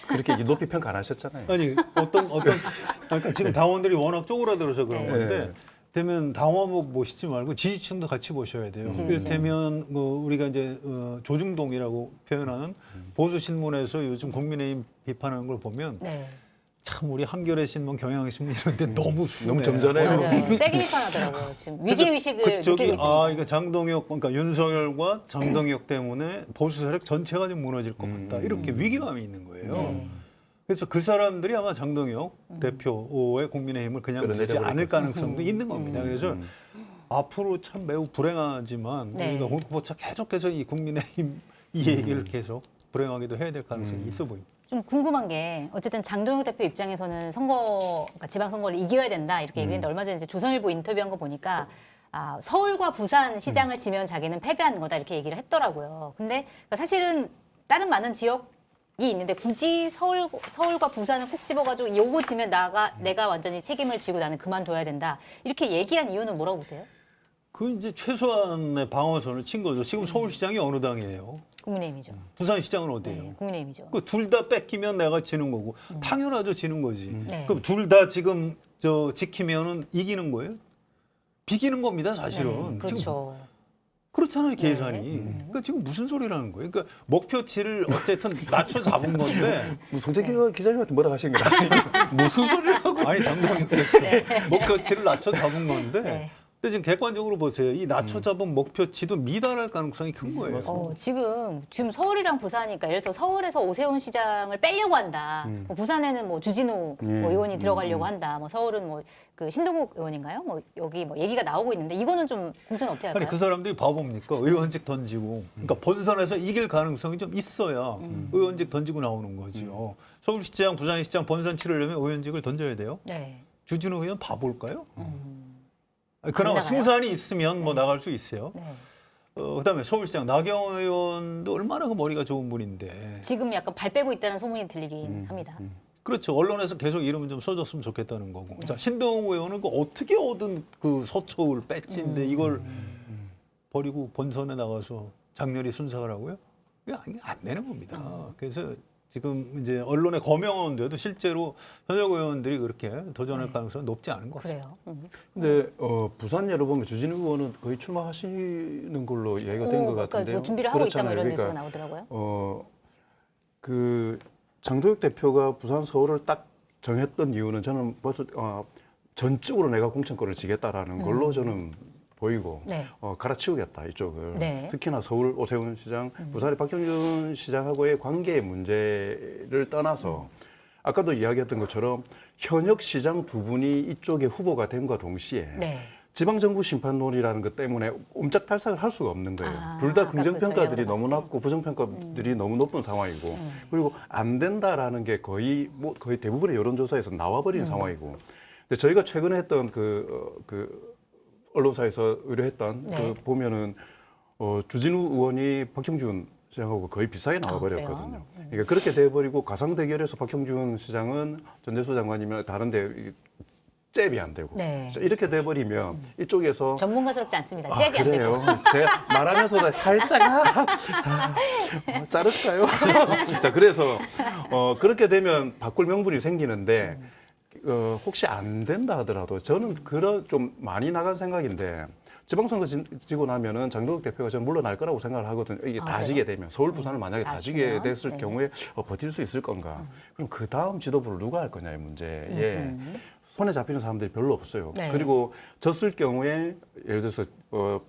그렇게 높이 평가 안 하셨잖아요. 아니 그러니까 지금 당원들이 워낙 쪼그라들어서 그런 네. 건데 네. 되면 당원목 보시지 말고 지지층도 같이 보셔야 돼요. 지지층. 이를테면 뭐 우리가 이제 조중동이라고 표현하는 보수 신문에서 요즘 국민의힘 비판하는 걸 보면 네. 참 우리 한겨레 신문, 경향신문 이런데 너무 순해. 너무 점잖아요. 맞아요. 세게 비판하더라고요. 지금 위기 의식을 느끼고 그쪽이 있습니다. 이거 장동혁 그러니까 윤석열과 장동혁 때문에 보수 세력 전체가 좀 무너질 것 같다. 이렇게 위기감이 있는 거예요. 네. 그래서 그 사람들이 아마 장동혁 대표의 국민의힘을 그냥 끌어내려 두지 않을 버릴 가능성도 있는 겁니다. 그래서 앞으로 참 매우 불행하지만 네. 우리가 후보차 계속해서 이 국민의힘 이 얘기를 계속 불행하게도 해야 될 가능성이 있어 보입니다. 좀 궁금한 게 어쨌든 장동혁 대표 입장에서는 그러니까 지방선거를 이겨야 된다 이렇게 얘기했는데 얼마 전에 이제 조선일보 인터뷰한 거 보니까 서울과 부산 시장을 지면 자기는 패배한 거다 이렇게 얘기를 했더라고요. 근데 그러니까 사실은 다른 많은 지역이 있는데 굳이 서울과 부산을 꼭 집어가지고 요거 지면 내가 완전히 책임을 지고 나는 그만둬야 된다 이렇게 얘기한 이유는 뭐라고 보세요? 그 이제 최소한의 방어선을 친 거죠. 지금 서울시장이 어느 당이에요? 국민의힘이죠. 부산시장은 어디예요? 네, 국민의힘이죠. 그 둘 다 뺏기면 내가 지는 거고 당연하죠 지는 거지. 네. 그럼 둘 다 지금 지키면은 이기는 거예요? 비기는 겁니다 사실은. 네, 지금 그렇죠. 그렇잖아요 계산이. 그러니까 지금 무슨 소리라는 거예요? 그러니까 목표치를 어쨌든 낮춰 잡은 건데 송재기 기자님한테 뭐라 하신 거야? 무슨 소리를 하고? 아니 장동혁 대표 목표치를 낮춰 잡은 건데. 네. 근데 지금 객관적으로 보세요. 이 낮춰 잡은 목표치도 미달할 가능성이 큰 거예요. 지금 서울이랑 부산이니까 예를 들어서 서울에서 오세훈 시장을 빼려고 한다. 뭐 부산에는 뭐 주진우 뭐 의원이 들어가려고 한다. 뭐 서울은 뭐 그 신동욱 의원인가요? 뭐 여기 뭐 얘기가 나오고 있는데 이거는 좀 공천 어떻게 할까요? 아니 그 사람들이 바보입니까? 의원직 던지고 그러니까 본선에서 이길 가능성이 좀 있어야 의원직 던지고 나오는 거죠. 서울시장, 부산시장 본선 치르려면 의원직을 던져야 돼요. 네. 주진우 의원 바볼까요? 안 그나마 나가요? 승산이 있으면 뭐 나갈 수 있어요. 네. 그다음에 서울시장 나경원 의원도 얼마나 그 머리가 좋은 분인데. 지금 약간 발 빼고 있다는 소문이 들리긴 합니다. 그렇죠. 언론에서 계속 이름은 좀 써줬으면 좋겠다는 거고. 자, 신동욱 의원은 그 어떻게 얻은 그 서초울 배지인데 이걸 버리고 본선에 나가서 장렬히 순삭을 하고요? 이게 안 되는 겁니다. 그래서 지금 이제 언론에 거명하는데도 실제로 현역 의원들이 그렇게 도전할 가능성은 높지 않은 것 같습니다. 그래요. 근데 부산 예로 보면 주진우 의원은 거의 출마하시는 걸로 이야기가 된 것 그러니까 같은데요. 뭐 준비를 하고 있다 뭐 이런 그러니까, 뉴스가 나오더라고요. 그 장동혁 대표가 부산 서울을 딱 정했던 이유는 저는 벌써 전적으로 내가 공천권을 지겠다라는 걸로 저는 보이고 네. 갈아치우겠다 이쪽을. 네. 특히나 서울 오세훈 시장, 부산의 박형준 시장하고의 관계의 문제를 떠나서 아까도 이야기했던 것처럼 현역 시장 두 분이 이쪽에 후보가 됨과 동시에 네. 지방정부 심판론이라는 것 때문에 옴짝달싹을 할 수가 없는 거예요. 둘 다 아까 그 긍정평가들이 전략으로 너무 봤을 때. 낮고 부정평가들이 너무 높은 상황이고 그리고 안 된다라는 게 거의 대부분의 여론조사에서 나와버린 상황이고 근데 저희가 최근에 했던 그 언론사에서 의뢰했던 네. 그 보면은 주진우 의원이 박형준 시장하고 거의 비슷하게 나와버렸거든요. 그래요? 그러니까 그렇게 돼버리고 가상 대결에서 박형준 시장은 전재수 장관이면 다른데 잽이 안 되고 네. 이렇게 돼버리면 이쪽에서 전문가스럽지 않습니다. 잽이 안 그래요. 되고. 제가 말하면서도 살짝 자를까요? 자, 그래서 그렇게 되면 바꿀 명분이 생기는데 혹시 안 된다 하더라도 저는 그런 좀 많이 나간 생각인데 지방선거 지고 나면은 장동혁 대표가 저는 물러날 거라고 생각을 하거든요. 이게 아, 다 그래요? 지게 되면 서울, 부산을 만약에 다 지게 지면? 됐을 네. 경우에 버틸 수 있을 건가? 그럼 그 다음 지도부를 누가 할 거냐의 문제에 손에 잡히는 사람들이 별로 없어요. 네. 그리고 졌을 경우에 예를 들어서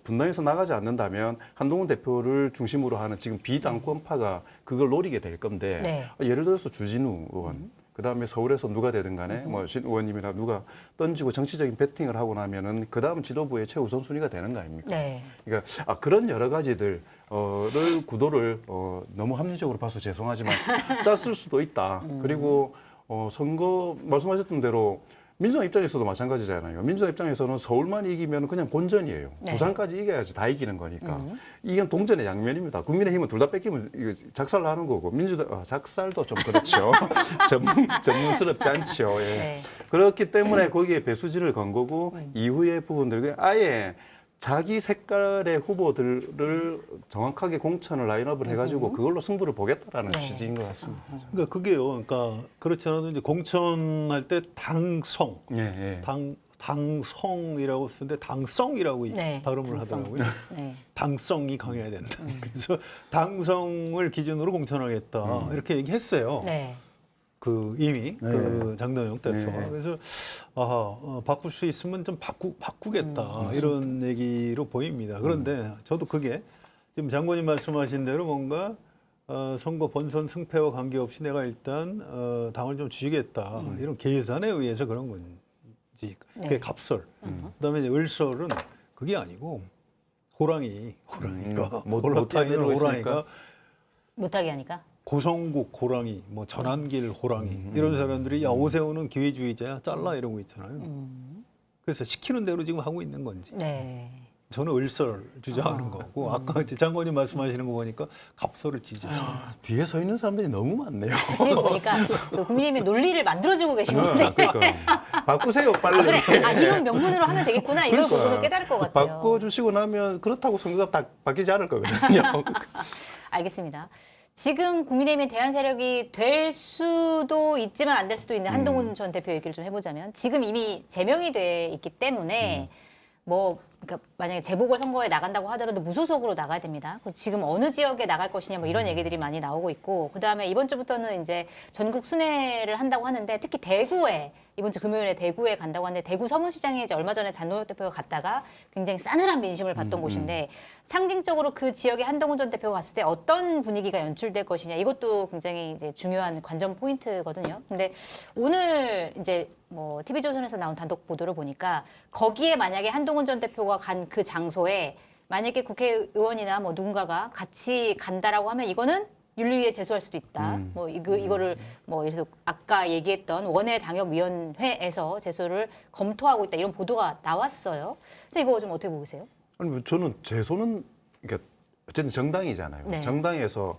분당에서 나가지 않는다면 한동훈 대표를 중심으로 하는 지금 비당권파가 그걸 노리게 될 건데 네. 예를 들어서 주진우 의원 그다음에 서울에서 누가 되든 간에 뭐 신 의원님이나 누가 던지고 정치적인 배팅을 하고 나면은 그다음 지도부의 최우선 순위가 되는 거 아닙니까? 네. 그러니까 그런 여러 가지들 를 구도를 너무 합리적으로 봐서 죄송하지만 짰을 수도 있다. 그리고 선거 말씀하셨던 대로 민주당 입장에서도 마찬가지잖아요. 민주당 입장에서는 서울만 이기면 그냥 본전이에요. 네. 부산까지 이겨야지 다 이기는 거니까. 이건 동전의 양면입니다. 국민의힘은 둘 다 뺏기면 이거 작살나는 거고 민주당 작살도 좀 그렇죠. 전문스럽지 않죠. 예. 네. 그렇기 때문에 거기에 배수지를 건 거고 이후의 부분들 아예 자기 색깔의 후보들을 정확하게 공천을 라인업을 해가지고 그걸로 승부를 보겠다라는 네. 취지인 것 같습니다. 그러니까 그게요. 그러니까 그렇지 않아도 이제 공천할 때 당성, 예, 예. 당성이라고 쓰는데 당성이라고 네, 발음을 당성. 하더라고요. 네. 당성이 강해야 된다. 그래서 당성을 기준으로 공천하겠다 이렇게 얘기했어요. 네. 그 이미 네. 그 장동영 대표가 네. 그래서 바꿀 수 있으면 좀 바꾸겠다 이런 얘기로 보입니다. 그런데 저도 그게 지금 장관님 말씀하신 대로 뭔가 선거 본선 승패와 관계없이 내가 일단 당을 좀 쥐겠다 이런 계산에 의해서 그런 건지 그게 네. 갑설. 그다음에 이제 을설은 그게 아니고 호랑이가 올라타있는 못하기로 호랑이가 했으니까. 못하게 하니까. 고성국 호랑이, 뭐 전환길 호랑이 이런 사람들이 야 오세훈은 기회주의자야 잘라 이러고 있잖아요. 그래서 시키는 대로 지금 하고 있는 건지. 네. 저는 을설 주장하는 거고 아까 이제 장관님 말씀하시는 거 보니까 갑설을 지지하시는 뒤에 서 있는 사람들이 너무 많네요. 지금 보니까 그 국민의힘의 논리를 만들어주고 계신 건데. 그러니까 바꾸세요 빨리. 그래. 이런 명분으로 하면 되겠구나. 이걸 그러니까. 보고서 깨달을 것 같아요. 바꿔주시고 나면 그렇다고 선거가 다 바뀌지 않을 거거든요. 알겠습니다. 지금 국민의힘의 대안 세력이 될 수도 있지만 안 될 수도 있는 한동훈 전 대표 얘기를 좀 해보자면 지금 이미 제명이 돼 있기 때문에 뭐 그러니까 만약에 재보궐선거에 나간다고 하더라도 무소속으로 나가야 됩니다. 그리고 지금 어느 지역에 나갈 것이냐 뭐 이런 얘기들이 많이 나오고 있고 그다음에 이번 주부터는 이제 전국 순회를 한다고 하는데 특히 대구에 이번 주 금요일에 대구에 간다고 하는데 대구 서문시장에 이제 얼마 전에 장동혁 대표가 갔다가 굉장히 싸늘한 민심을 받던 곳인데 상징적으로 그 지역에 한동훈 전 대표가 갔을 때 어떤 분위기가 연출될 것이냐 이것도 굉장히 이제 중요한 관전 포인트거든요. 근데 오늘 이제 뭐 TV조선에서 나온 단독 보도를 보니까 거기에 만약에 한동훈 전 대표가 간 그 장소에 만약에 국회의원이나 뭐 누군가가 같이 간다라고 하면 이거는 윤리위에 제소할 수도 있다. 뭐 이거를 뭐 예를 들어 아까 얘기했던 원외 당협위원회에서 제소를 검토하고 있다 이런 보도가 나왔어요. 그래서 이거 좀 어떻게 보세요? 아니 뭐 저는 제소는 그러니까 어쨌든 정당이잖아요. 네. 정당에서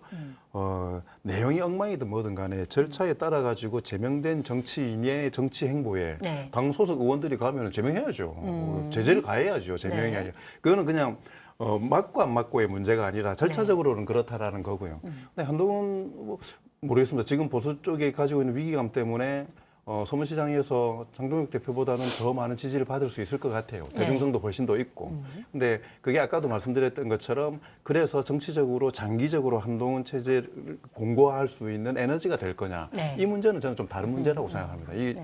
내용이 엉망이든 뭐든 간에 절차에 따라 가지고 제명된 정치인의 정치 행보에 네. 당 소속 의원들이 가면 제명해야죠. 제재를 가해야죠. 제명이 네. 아니라 그거는 그냥 맞고 안 맞고의 문제가 아니라 절차적으로는 그렇다라는 거고요. 근데 한동훈 뭐 모르겠습니다. 지금 보수 쪽에 가지고 있는 위기감 때문에 서문시장에서 장동혁 대표보다는 더 많은 지지를 받을 수 있을 것 같아요. 네. 대중성도 훨씬 더 있고. 근데 그게 아까도 말씀드렸던 것처럼 그래서 정치적으로 장기적으로 한동훈 체제를 공고화할 수 있는 에너지가 될 거냐. 네. 이 문제는 저는 좀 다른 문제라고 생각합니다. 이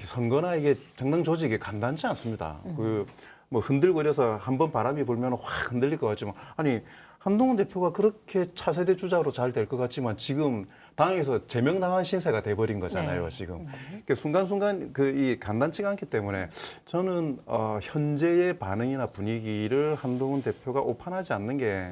선거나 이게 정당 조직이 간단치 않습니다. 그 뭐 흔들거려서 한번 바람이 불면 확 흔들릴 것 같지만 아니 한동훈 대표가 그렇게 차세대 주자로 잘 될 것 같지만 지금 당에서 제명당한 신세가 돼버린 거잖아요. 네. 지금 순간순간 이 간단치가 않기 때문에 저는 현재의 반응이나 분위기를 한동훈 대표가 오판하지 않는 게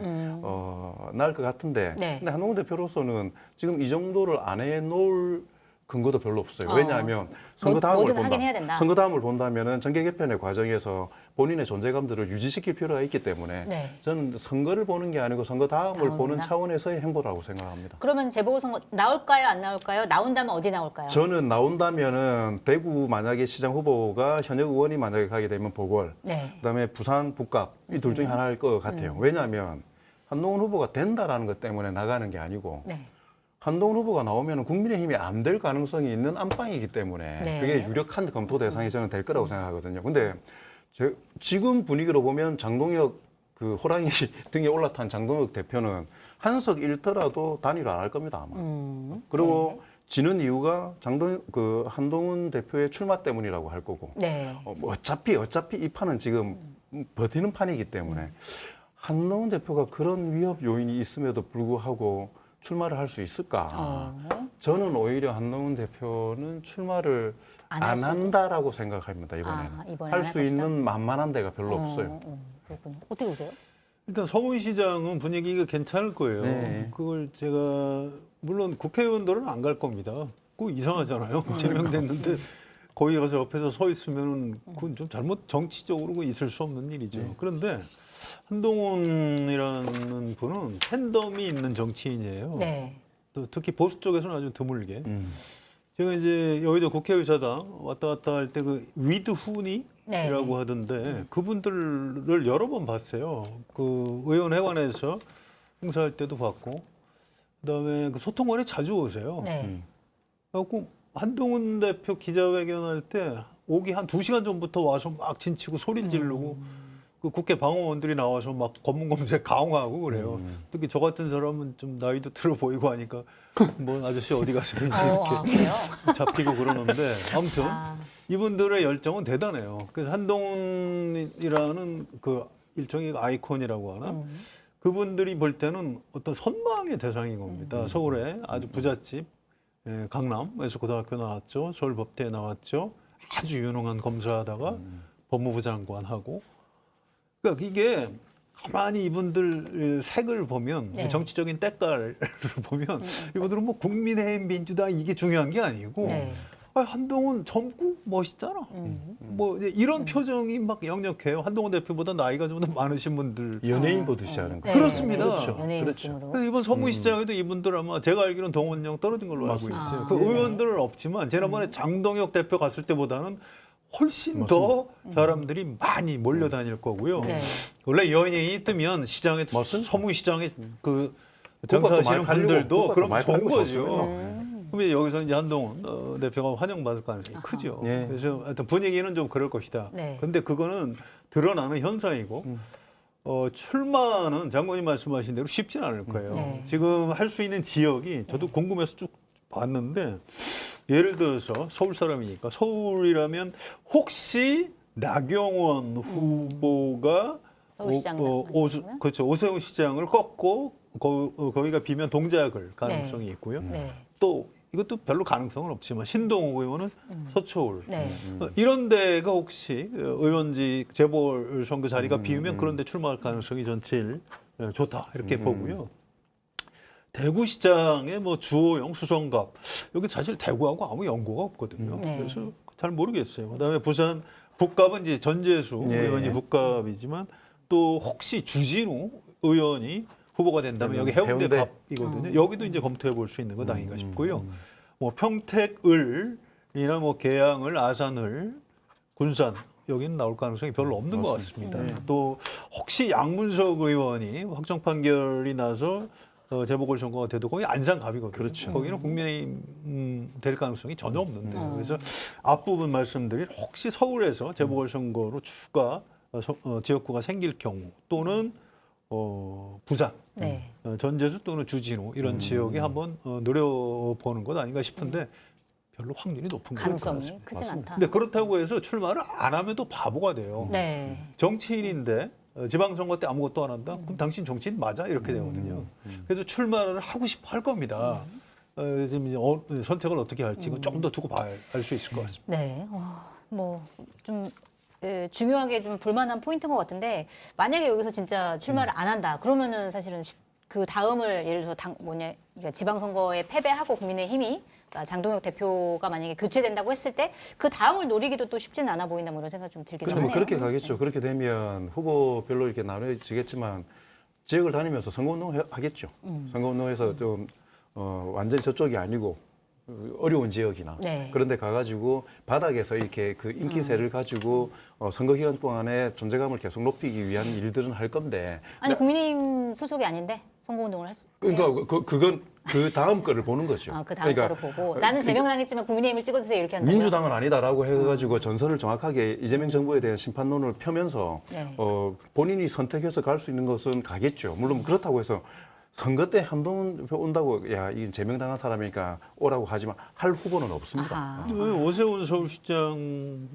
나을 것 같은데 네. 근데 한동훈 대표로서는 지금 이 정도를 안 해놓을 근거도 별로 없어요. 어. 왜냐하면 선거 다음을 뭐든 본다. 하긴 해야 된다. 선거 다음을 본다면은 정계 개편의 과정에서 본인의 존재감들을 유지시킬 필요가 있기 때문에 네. 저는 선거를 보는 게 아니고 선거 다음을 다음을 보는 본다? 차원에서의 행보라고 생각합니다. 그러면 재보궐선거 나올까요? 안 나올까요? 나온다면 어디 나올까요? 저는 나온다면은 대구 만약에 시장 후보가 현역 의원이 만약에 가게 되면 보궐, 네. 그다음에 부산 북갑 이 둘 중에 하나일 것 같아요. 왜냐하면 한동훈 후보가 된다라는 것 때문에 나가는 게 아니고 네. 한동훈 후보가 나오면 국민의힘이 안 될 가능성이 있는 안방이기 때문에 네. 그게 유력한 검토 대상이 저는 될 거라고 생각하거든요. 근데 지금 분위기로 보면 장동혁 그 호랑이 등에 올라탄 장동혁 대표는 한석 잃더라도 단일화 안 할 겁니다 아마. 그리고 지는 이유가 그 한동훈 대표의 출마 때문이라고 할 거고. 네. 뭐 어차피 이 판은 지금 버티는 판이기 때문에 한동훈 대표가 그런 위협 요인이 있음에도 불구하고 출마를 할 수 있을까? 저는 오히려 한동훈 대표는 출마를 안 안 할 한다라고 생각합니다 이번에는. 이번에 할 안 수 것이다? 있는 만만한 데가 별로 없어요. 그렇군요. 어떻게 보세요? 일단 서울시장은 분위기가 괜찮을 거예요. 네. 그걸 제가 물론 국회의원들은 안 갈 겁니다. 그거 이상하잖아요. 제명됐는데 거기 가서 옆에서 서 있으면 그건 좀 잘못 정치적으로 있을 수 없는 일이죠. 네. 그런데 한동훈이라는 분은 팬덤이 있는 정치인이에요. 네. 또 특히 보수 쪽에서는 아주 드물게. 음. 제가 이제 여의도 국회의사당 왔다 갔다 할 때 그 위드훈이라고 네. 하던데 그분들을 여러 번 봤어요. 그 의원회관에서 행사할 때도 봤고, 그다음에 그 소통관에 자주 오세요. 네. 그래갖고 한동훈 대표 기자회견할 때 오기 한 2시간 전부터 와서 막 진치고 소리 지르고 그 국회 방어원들이 나와서 막 검문검색 강화하고 그래요. 특히 저 같은 사람은 좀 나이도 들어 보이고 하니까 뭐 아저씨 어디 가세요 이제 이렇게 그래요? 잡히고 그러는데 아무튼 아, 이분들의 열정은 대단해요. 그래서 한동훈이라는 그 일종의 아이콘이라고 하나 그분들이 볼 때는 어떤 선망의 대상인 겁니다. 서울에 아주 부잣집 강남에서 고등학교 나왔죠. 서울법대에 나왔죠. 아주 유능한 검사하다가 법무부 장관하고 그러니까 이게 가만히 이분들 색을 보면 네. 정치적인 때깔을 보면 이분들은 뭐 국민의힘 민주당 이게 중요한 게 아니고 네. 한동훈 젊고 멋있잖아. 뭐 이제 이런 표정이 막 역력해요. 한동훈 대표보다 나이가 좀 더 많으신 분들. 연예인 보듯이 하는 거. 네, 그렇습니다. 그렇죠. 연예인 그렇죠. 느낌으로. 그래서 이번 서문시장에도 이분들 아마 제가 알기로는 동원령 떨어진 걸로 알고 맞습니다. 있어요. 아, 그 네네. 의원들은 없지만 지난번에 장동혁 대표 갔을 때보다는 훨씬 더 사람들이 많이 몰려다닐 거고요. 네. 원래 연예인이 뜨면 시장에 맞습니다. 서문시장에 그 국밥도 장사하시는 많이 팔리고, 분들도 국밥도 그럼 많이 좋은 팔리고 거죠. 좋습니다. 그럼 여기서 이제 한동훈 대표가 환영받을 가능성이 크죠. 예. 그래서 하여튼 분위기는 좀 그럴 것이다. 네. 근데 그거는 드러나는 현상이고 출마는 장관님 말씀하신 대로 쉽지는 않을 거예요. 네. 지금 할 수 있는 지역이 저도 궁금해서 쭉 봤는데 예를 들어서 서울 사람이니까 서울이라면 혹시 나경원 후보가 서울시장 그렇죠. 오세훈 시장을 꺾고 거기가 비면 동작을 가능성이 있고요. 네. 또 이것도 별로 가능성은 없지만 신동욱 의원은 서초울 네. 이런 데가 혹시 의원직 재보궐선거 자리가 비우면 그런 데 출마할 가능성이 전 제일 좋다 이렇게 보고요. 대구시장의 뭐 주호영, 수성갑 여기 사실 대구하고 아무 연고가 없거든요. 네. 그래서 잘 모르겠어요. 그다음에 부산 북갑은 이제 전재수 예. 의원이 북갑이지만 또 혹시 주진우 의원이 후보가 된다면 여기 해운대 해운대. 갑이거든요. 여기도 이제 검토해 볼 수 있는 거 당인가 싶고요. 뭐 평택을이나 뭐 계양을, 아산을, 군산 여기는 나올 가능성이 별로 없는 것 같습니다. 또 혹시 양문석 의원이 확정 판결이 나서 재보궐선거가 돼도 거기 안산갑이거든요. 그렇죠. 거기는 국민의힘 될 가능성이 전혀 없는데요. 그래서 앞부분 말씀드린 혹시 서울에서 재보궐선거로 추가 지역구가 생길 경우 또는 부산, 네. 전재수 또는 주진우 이런 지역에 한번 노려보는 것 아닌가 싶은데 별로 확률이 높은 것 가능성이 같습니다. 크진 않다. 근데 그렇다고 해서 출마를 안 하면 또 바보가 돼요. 네. 정치인인데 지방선거 때 아무것도 안 한다? 그럼 당신 정치인 맞아? 이렇게 되거든요. 그래서 출마를 하고 싶어 할 겁니다. 지금 이제 선택을 어떻게 할지 좀 더 두고 알 수 있을 것 같습니다. 네. 뭐 좀 중요하게 좀 볼만한 포인트인 것 같은데 만약에 여기서 진짜 출마를 안 한다 그러면은 사실은 그 다음을 예를 들어서 그러니까 지방선거에 패배하고 국민의힘이 그러니까 장동혁 대표가 만약에 교체된다고 했을 때 그 다음을 노리기도 또 쉽지는 않아 보인다 뭐 이런 생각 좀 들긴 그럼 하네요. 그렇게 가겠죠. 그렇게 되면 후보별로 이렇게 나눠지겠지만 지역을 다니면서 선거운동 하겠죠. 선거운동에서 좀 완전히 저쪽이 아니고 어려운 지역이나 네. 그런 데 가가지고 바닥에서 이렇게 그 인기세를 가지고 선거 기간 동안에 존재감을 계속 높이기 위한 일들은 할 건데 아니 국민의힘 소속이 아닌데 선거운동을 할 수. 그러니까 그건 그 다음 거를 보는 거죠. 그 다음 거를 보고 나는 제명당했지만 국민의힘을 찍어주세요 이렇게 한다고요? 민주당은 아니다라고 해가지고 전선을 정확하게 이재명 정부에 대한 심판론을 펴면서 네. 본인이 선택해서 갈 수 있는 것은 가겠죠. 물론 그렇다고 해서 선거 때 한동훈 대표 온다고 야 이건 제명당한 사람이니까 오라고 하지만 할 후보는 없습니다. 아하. 오세훈 서울시장이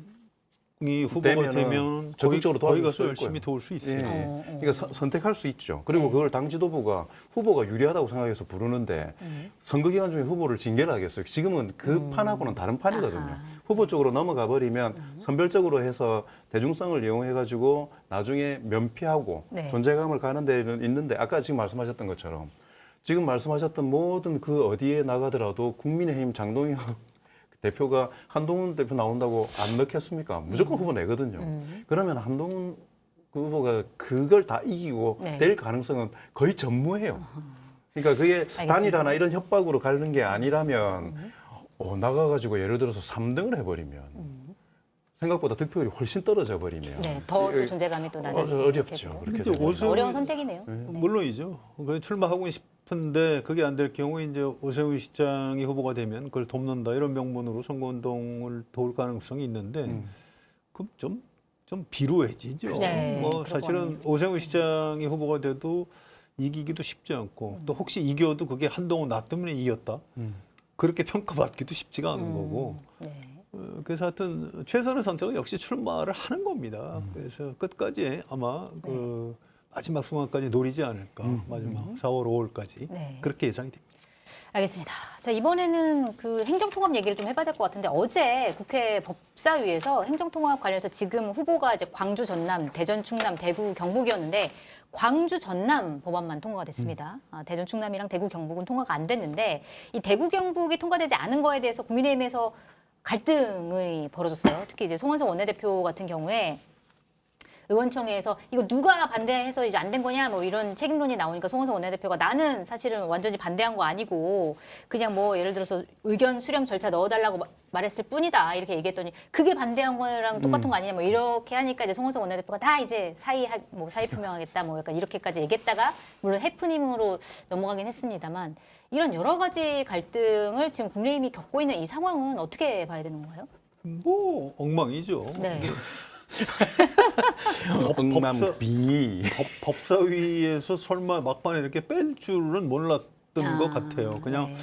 후보가 되면은 되면 적극적으로 거기 도와줄 가서 수 있을 열심히 거예요. 도울 수 있어요. 예. 그러니까 선택할 수 있죠. 그리고 네. 그걸 당 지도부가 후보가 유리하다고 생각해서 부르는데 선거 기간 중에 후보를 징계를 하겠어요. 지금은 그 판하고는 다른 판이거든요. 아하. 후보 쪽으로 넘어가 버리면 선별적으로 해서 대중성을 이용해 가지고 나중에 면피하고 네. 존재감을 가는 데는 있는데 아까 지금 말씀하셨던 것처럼 지금 말씀하셨던 모든 그 어디에 나가더라도 국민의힘 장동혁 대표가 한동훈 대표 나온다고 안 넣겠습니까? 무조건 후보 내거든요. 그러면 한동훈 그 후보가 그걸 다 이기고 네. 될 가능성은 거의 전무해요. 그러니까 그게 알겠습니다. 단일화나 이런 협박으로 가는 게 아니라면 나가가지고 예를 들어서 3등을 해버리면 생각보다 득표율이 훨씬 떨어져 버리면 네, 더 또 존재감이 또 낮아지고 어렵죠. 그렇게 이제 되면. 오세훈- 어려운 선택이네요. 물론이죠. 그 출마하고 싶은데 그게 안 될 경우에 이제 오세훈 시장이 후보가 되면 그걸 돕는다 이런 명분으로 선거운동을 도울 가능성이 있는데 그럼 좀 비루해지죠. 네, 뭐 그럴 사실은 거네요. 오세훈 시장이 후보가 돼도 이기기도 쉽지 않고 또 혹시 이겨도 그게 한동훈 나 때문에 이겼다. 그렇게 평가받기도 쉽지가 않은 거고. 네. 그래서 하여튼 최선의 선택은 역시 출마를 하는 겁니다. 그래서 끝까지 아마 그 마지막 순간까지 노리지 않을까. 마지막 4월, 5월까지 네. 그렇게 예상이 됩니다. 알겠습니다. 자, 이번에는 그 행정통합 얘기를 좀 해봐야 될 것 같은데 어제 국회 법사위에서 행정통합 관련해서 지금 후보가 이제 광주, 전남, 대전, 충남, 대구, 경북이었는데 광주, 전남 법안만 통과가 됐습니다. 대전, 충남이랑 대구, 경북은 통과가 안 됐는데 이 대구, 경북이 통과되지 않은 거에 대해서 국민의힘에서 갈등이 벌어졌어요. 특히 이제 송원석 원내대표 같은 경우에 의원총회에서 이거 누가 반대해서 이제 안 된 거냐 뭐 이런 책임론이 나오니까 송원석 원내대표가 나는 사실은 완전히 반대한 거 아니고 그냥 뭐 예를 들어서 의견 수렴 절차 넣어달라고 말했을 뿐이다 이렇게 얘기했더니 그게 반대한 거랑 똑같은 거 아니냐 뭐 이렇게 하니까 이제 송원석 원내대표가 다 이제 사의 표명하겠다 뭐 약간 이렇게까지 얘기했다가 물론 해프닝으로 넘어가긴 했습니다만 이런 여러 가지 갈등을 지금 국민의힘이 겪고 있는 이 상황은 어떻게 봐야 되는 건가요? 뭐 엉망이죠. 네. 엉망빙의. 법사위에서 설마 막판에 이렇게 뺄 줄은 몰랐던 것 같아요. 그냥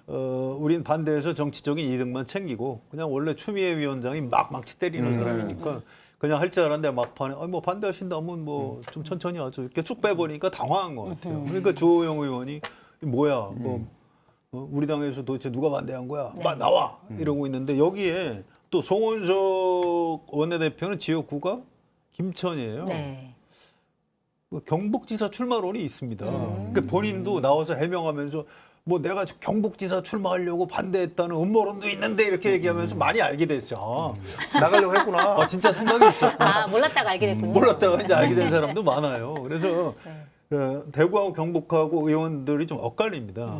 네. 우린 반대해서 정치적인 이득만 챙기고 그냥 원래 추미애 위원장이 막 망치 때리는 사람이니까 그냥 할 줄 알았는데 막판에 뭐 반대하신다면 뭐 좀 천천히 하죠. 이렇게 쭉 빼버리니까 당황한 것 같아요. 그러니까 주호영 의원이 뭐야 우리 당에서 도대체 누가 반대한 거야? 네. 나와 이러고 있는데 여기에 또 송원석 원내대표는 지역구가 김천이에요. 네. 그 경북지사 출마론이 있습니다. 그러니까 본인도 나와서 해명하면서 뭐 내가 경북지사 출마하려고 반대했다는 음모론도 있는데 이렇게 얘기하면서 많이 알게 됐죠. 나가려고 했구나. 진짜 생각이 있었구나. 몰랐다가 알게 됐군요. 몰랐다가 이제 알게 된 사람도 많아요. 그래서 네. 대구하고 경북하고 의원들이 좀 엇갈립니다.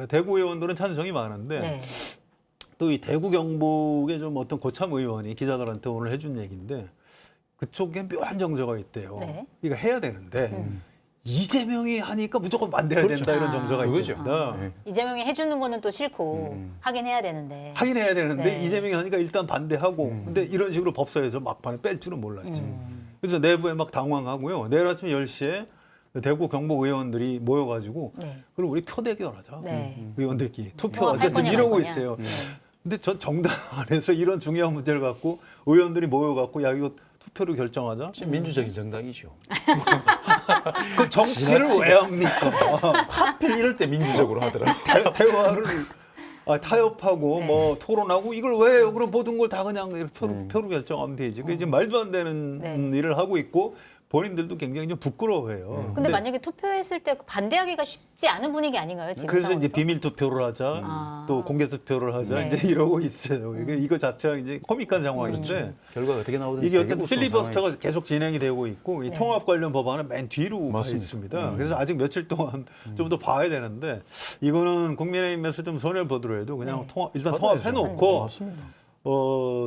대구 의원들은 찬성이 많은데 네. 또 이 대구 경북의 좀 어떤 고참 의원이 기자들한테 오늘 해준 얘기인데 그쪽에 묘한 정서가 있대요. 네. 이거 해야 되는데 이재명이 하니까 무조건 반대해야 그렇죠. 된다 이런 정서가 그거죠. 있습니다. 네. 이재명이 해주는 거는 또 싫고 하긴 해야 되는데. 하긴 해야 되는데 네. 이재명이 하니까 일단 반대하고 근데 이런 식으로 법사위에서 막판에 뺄 줄은 몰랐죠. 그래서 내부에 막 당황하고요. 내일 아침 10시에 대구 경북 의원들이 모여가지고 네. 그럼 우리 표 대결하자. 네. 의원들끼리 투표 통합할 어쨌든 거냐, 이러고 말 거냐. 있어요. 근데 전 정당 안에서 이런 중요한 문제를 갖고 의원들이 모여갖고 야 이거 투표로 결정하자. 지금 민주적인 정당이죠. 그 정치를 왜 합니까? 하필 이럴 때 민주적으로 하더라. 대화를 타협하고 네. 뭐 토론하고 이걸 왜 해요? 그럼 모든 걸 다 그냥 이렇게 표로 결정하면 되지. 그게 이제 말도 안 되는 네. 일을 하고 있고 본인들도 굉장히 좀 부끄러워해요. 근데 만약에 투표했을 때 반대하기가 쉽지 않은 분위기 아닌가요? 지금 그래서 이제 상황에서? 비밀 투표를 하자, 아. 또 공개 투표를 하자 네. 이제 이러고 있어요. 이거 자체가 이제 코믹한 상황인데 결과가 어떻게 나오든지 이게 되게 어떤 우스운 필리버스터가 계속 진행이 되고 있고 이 네. 통합 관련 법안은 맨 뒤로 가 맞습니다. 있습니다. 그래서 아직 며칠 동안 좀 더 봐야 되는데 이거는 국민의힘에서 좀 손해를 보더라도 그냥 네. 일단 받아야죠. 통합해놓고 맞습니다.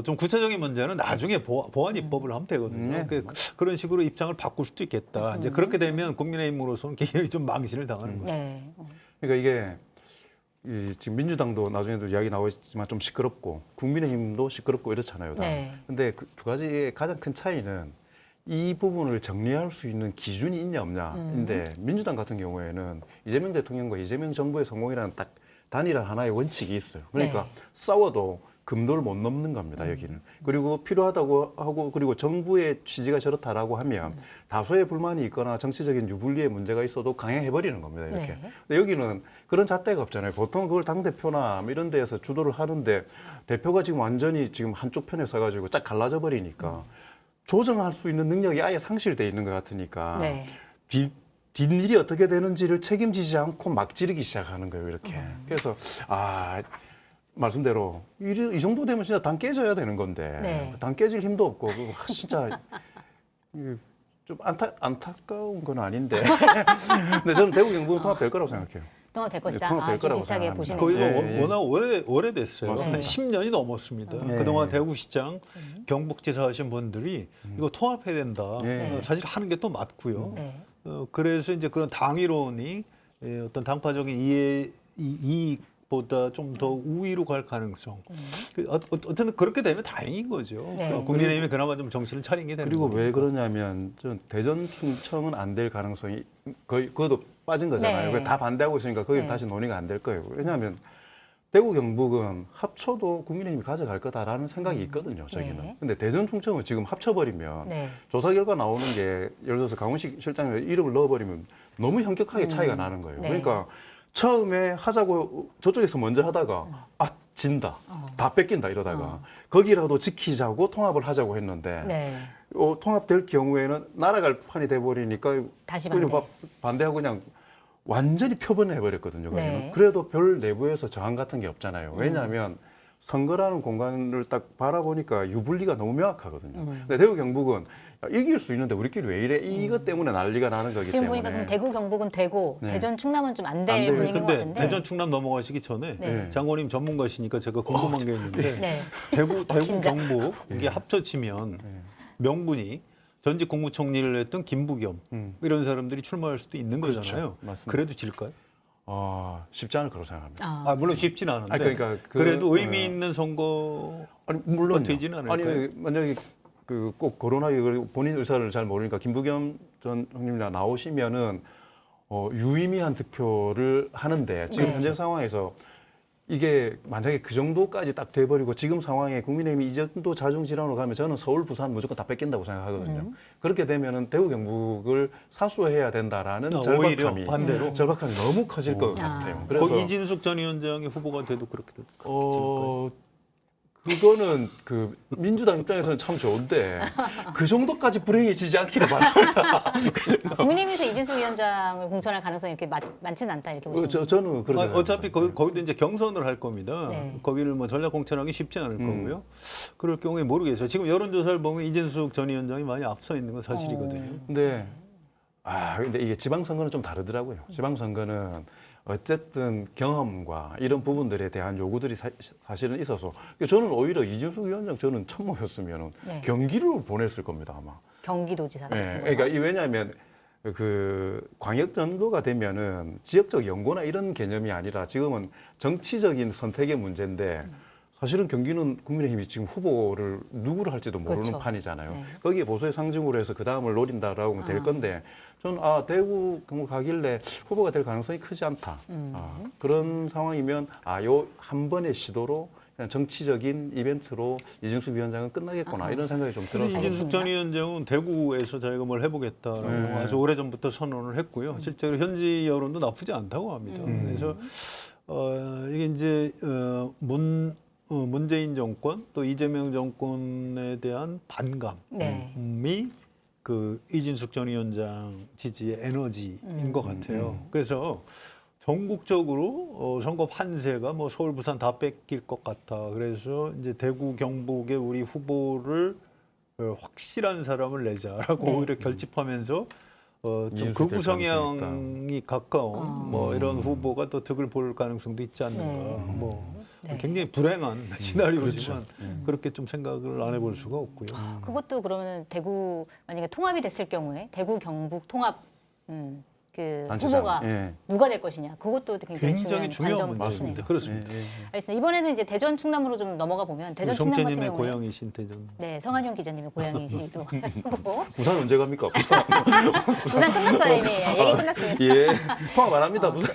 좀 구체적인 문제는 나중에 보완 입법을 하면 되거든요. 네. 그런 식으로 입장을 바꿀 수도 있겠다. 이제 그렇게 되면 국민의힘으로서는 굉장히 좀 망신을 당하는 거죠. 네. 그러니까 이게 지금 민주당도 나중에도 이야기 나오겠지만 좀 시끄럽고 국민의힘도 시끄럽고 이렇잖아요. 다. 네. 근데 그 두 가지의 가장 큰 차이는 이 부분을 정리할 수 있는 기준이 있냐 없냐인데 민주당 같은 경우에는 이재명 대통령과 이재명 정부의 성공이라는 딱 단일한 하나의 원칙이 있어요. 그러니까 네. 싸워도 금도를 못 넘는 겁니다, 여기는. 그리고 필요하다고 하고 그리고 정부의 취지가 저렇다라고 하면 다소의 불만이 있거나 정치적인 유불리의 문제가 있어도 강행해버리는 겁니다, 이렇게. 네. 근데 여기는 그런 잣대가 없잖아요. 보통 그걸 당대표나 뭐 이런 데에서 주도를 하는데 대표가 지금 완전히 지금 한쪽 편에 서가지고 쫙 갈라져 버리니까 조정할 수 있는 능력이 아예 상실돼 있는 것 같으니까 네. 뒷일이 어떻게 되는지를 책임지지 않고 막 지르기 시작하는 거예요, 이렇게. 그래서 말씀대로 이 정도 되면 진짜 당 깨져야 되는 건데 네. 당 깨질 힘도 없고 그거 진짜 좀 안타까운 건 아닌데. 근데 저는 대구 경북은 통합될 거라고 생각해요. 통합될 것이다. 통합될 좀 거라고 비슷하게 생각합니다. 보시네요. 거의 예, 예. 워낙 오래됐어요. 맞습니다. 한 10년이 넘었습니다. 예. 그동안 대구시장, 경북지사 하신 분들이 이거 통합해야 된다. 예. 사실 하는 게 또 맞고요. 네. 그래서 이제 그런 당이론이 어떤 당파적인 이익보다 좀 더 우위로 갈 가능성. 어쨌든 그렇게 되면 다행인 거죠. 네. 국민의힘이 그나마 좀 정신을 차린 게 되는 그리고 거니까. 왜 그러냐면 전 대전 충청은 안 될 가능성이 거의 그것도 빠진 거잖아요. 네. 그걸 다 반대하고 있으니까 거기 네. 다시 논의가 안 될 거예요. 왜냐하면 대구 경북은 합쳐도 국민의힘이 가져갈 거다라는 생각이 있거든요. 저기는. 네. 근데 대전 충청은 지금 합쳐버리면 네. 조사 결과 나오는 게 예를 들어서 강훈식 실장이 이름을 넣어버리면 너무 현격하게 차이가 나는 거예요. 네. 그러니까 처음에 하자고 저쪽에서 먼저 하다가 진다. 다 뺏긴다 이러다가 거기라도 지키자고 통합을 하자고 했는데 네. 통합될 경우에는 날아갈 판이 돼버리니까 다시 그냥 반대. 반대하고 그냥 완전히 표본해버렸거든요. 거기는. 네. 그래도 별 내부에서 저항 같은 게 없잖아요. 왜냐하면 선거라는 공간을 딱 바라보니까 유불리가 너무 명확하거든요. 근데 대구 경북은 야, 이길 수 있는데 우리끼리 왜 이래? 이것 때문에 난리가 나는 거기 지금 때문에. 보니까 그럼 대구 경북은 되고 네. 대전 충남은 좀 안 안 될 돼요. 분위기인 것 근데 같은데. 대전 충남 넘어가시기 전에 네. 장관님 전문가시니까 제가 궁금한 게 있는데 네. 대구 긴장. 경북 이게 합쳐지면 명분이 전직 국무총리를 했던 김부겸 이런 사람들이 출마할 수도 있는 그렇죠. 거잖아요. 맞습니다. 그래도 질까요? 쉽지 않을 거라고 생각합니다. 물론 쉽지는 않은데 그러니까 그래도 의미 있는 선거 아니 물론 되지는 않을까요? 아니 만약에 꼭 코로나 이걸 본인 의사를 잘 모르니까 김부겸 전 형님이나 나오시면은 유의미한 득표를 하는데 지금 네. 현재 상황에서 이게 만약에 그 정도까지 딱 돼버리고 지금 상황에 국민의힘이 이 정도 자중 질환으로 가면 저는 서울, 부산 무조건 다 뺏긴다고 생각하거든요. 그렇게 되면은 대구, 경북을 사수해야 된다라는 오히려 절박함이 반대로 너무 커질 것 같아요. 그래서 거기 이진숙 전 위원장이 후보가 돼도 그렇게 될까요? 그거는 그 민주당 입장에서는 참 좋은데 그 정도까지 불행해지지 않기를 바랍니다. 국민의힘에서 이진숙 위원장을 공천할 가능성이 이렇게 많지는 않다 이렇게 보시면. 저는 그렇게 어차피 생각합니다. 거기도 이제 경선을 할 겁니다. 네. 거기를 뭐 전략 공천하기 쉽지 않을 거고요. 그럴 경우에 모르겠어요. 지금 여론조사를 보면 이진숙 전 위원장이 많이 앞서 있는 건 사실이거든요. 근데 근데 이게 지방선거는 좀 다르더라고요. 지방선거는 어쨌든 경험과 이런 부분들에 대한 요구들이 사실은 있어서 저는 오히려 이준석 위원장 저는 참모였으면 네. 경기를 보냈을 겁니다 아마. 경기도지사 같은 네, 거. 그러니까 왜냐하면 그 광역 정도가 되면은 지역적 연고나 이런 개념이 아니라 지금은 정치적인 선택의 문제인데 사실은 경기는 국민의힘이 지금 후보를 누구를 할지도 모르는 그렇죠. 판이잖아요. 네. 거기에 보수의 상징으로 해서 그 다음을 노린다라고 하면 될 건데 저는 대구 경북 가길래 후보가 될 가능성이 크지 않다. 그런 상황이면 요 한 번의 시도로 그냥 정치적인 이벤트로 이준숙 위원장은 끝나겠구나 이런 생각이 좀 들어서 이진숙 전 위원장은 대구에서 자기가 뭘 해보겠다라고 네. 아주 오래전부터 선언을 했고요. 실제로 현지 여론도 나쁘지 않다고 합니다. 그래서 이게 이제 문재인 정권 또 이재명 정권에 대한 반감이 네. 그 이진숙 전 위원장 지지의 에너지인 것 같아요. 그래서 전국적으로 선거 판세가 뭐 서울, 부산 다 뺏길 것 같아. 그래서 이제 대구, 경북의 우리 후보를 확실한 사람을 내자라고 네. 오히려 결집하면서 좀 이인수 극우 될 가능성이 성향이 가까운 뭐 이런 후보가 또 득을 볼 가능성도 있지 않는가. 네. 뭐 네. 굉장히 불행한 시나리오지만 그렇죠. 그렇게 좀 생각을 안 해볼 수가 없고요. 그것도 그러면 대구 만약에 통합이 됐을 경우에 대구 경북 통합 그 단체장. 후보가 예. 누가 될 것이냐 그것도 굉장히, 굉장히 중요한 관전 문제입니다. 포인트네요. 그렇습니다. 예, 예. 알겠습니다. 이번에는 이제 대전 충남으로 좀 넘어가 보면 대전 충남 같은 정채님의 경우에 고향이신 대전. 네 성한용 기자님의 고향이시기도 하고 부산 언제 갑니까? 부산 끝났어요 이미 얘기 끝났습니다. 예. 통합 안 합니다. 부산.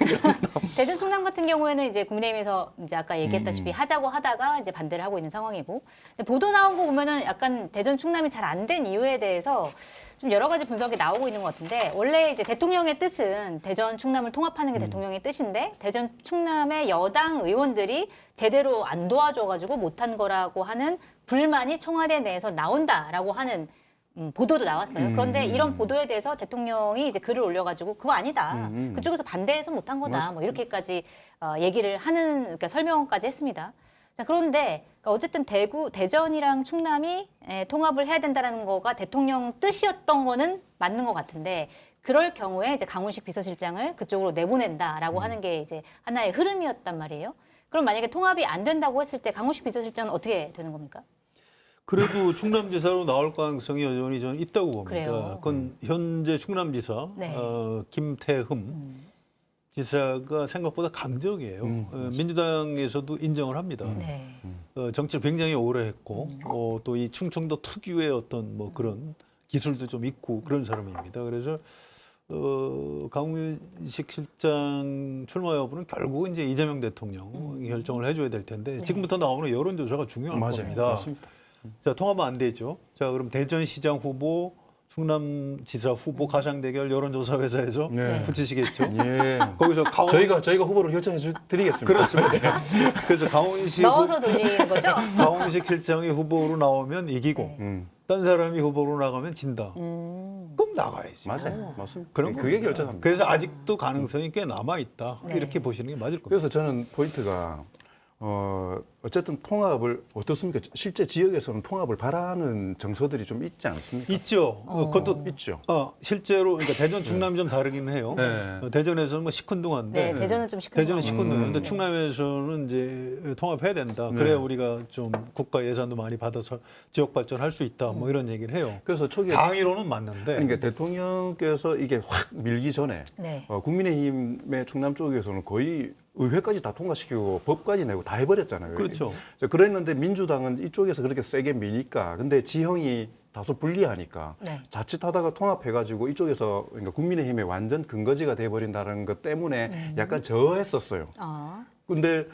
대전 충남 같은 경우에는 이제 국민의힘에서 이제 아까 얘기했다시피 하자고 하다가 이제 반대를 하고 있는 상황이고 근데 보도 나온 거 보면은 약간 대전 충남이 잘 안 된 이유에 대해서 좀 여러 가지 분석이 나오고 있는 것 같은데 원래 이제 대통령의 뜻은 대전 충남을 통합하는 게 대통령의 뜻인데 대전 충남의 여당 의원들이 제대로 안 도와줘가지고 못한 거라고 하는 불만이 청와대 내에서 나온다라고 하는 보도도 나왔어요. 그런데 이런 보도에 대해서 대통령이 이제 글을 올려가지고 그거 아니다. 그쪽에서 반대해서 못한 거다. 뭐 이렇게까지 얘기를 하는 그러니까 설명까지 했습니다. 자, 그런데 어쨌든 대전이랑 충남이 통합을 해야 된다는 거가 대통령 뜻이었던 거는 맞는 것 같은데 그럴 경우에 이제 강훈식 비서실장을 그쪽으로 내보낸다라고 하는 게 이제 하나의 흐름이었단 말이에요. 그럼 만약에 통합이 안 된다고 했을 때 강훈식 비서실장은 어떻게 되는 겁니까? 그래도 충남지사로 나올 가능성이 여전히 저는 있다고 봅니다. 그래요. 그건 현재 충남지사 네. 김태흠 지사가 생각보다 강적이에요. 민주당에서도 인정을 합니다. 네. 정치를 굉장히 오래 했고 또 이 충청도 특유의 어떤 뭐 그런 기술도 좀 있고 그런 사람입니다. 그래서 강훈식 실장 출마 여부는 결국은 이제 이재명 대통령이 결정을 해줘야 될 텐데 지금부터 나오는 여론조사가 중요한 겁니다. 맞습니다. 자, 통합은 안 되죠. 자, 그럼 대전시장 후보, 충남지사 후보 가상 대결 여론조사 회사에서 네. 붙이시겠죠. 예. 거기서 저희가 후보를 결정해 드리겠습니다. 그렇습니다. 그래서 강훈식 넣어서 돌리는 거죠? 강훈식 실장이 후보로 나오면 이기고 네. 딴 사람이 후보로 나가면 진다. 그럼 나가야지. 맞아요. 맞습니다. 그런 그게 겁니다. 결정합니다. 그래서 아직도 가능성이 꽤 남아 있다. 네. 이렇게 보시는 게 맞을 겁니다. 그래서 저는 포인트가 어쨌든 통합을 어떻습니까? 실제 지역에서는 통합을 바라는 정서들이 좀 있지 않습니까? 있죠. 그것도 있죠. 실제로 그러니까 대전 충남이 좀 다르기는 해요. 네. 대전에서는 뭐 시큰둥한데 네, 대전은 좀 시큰둥하고. 대전은 시큰둥한데 네. 충남에서는 이제 통합해야 된다. 그래야 우리가 좀 국가 예산도 많이 받아서 지역 발전할 수 있다. 뭐 이런 얘기를 해요. 그래서 초기에 당위로는 맞는데 그러니까 대통령께서 이게 확 밀기 전에 네. 국민의힘의 충남 쪽에서는 거의 의회까지 다 통과시키고 법까지 내고 다 해버렸잖아요. 그렇죠. 그랬는데 민주당은 이쪽에서 그렇게 세게 미니까 근데 지형이 다소 불리하니까 네. 자칫하다가 통합해가지고 이쪽에서 그러니까 국민의힘의 완전 근거지가 돼버린다는 것 때문에 약간 저했었어요. 아, 근데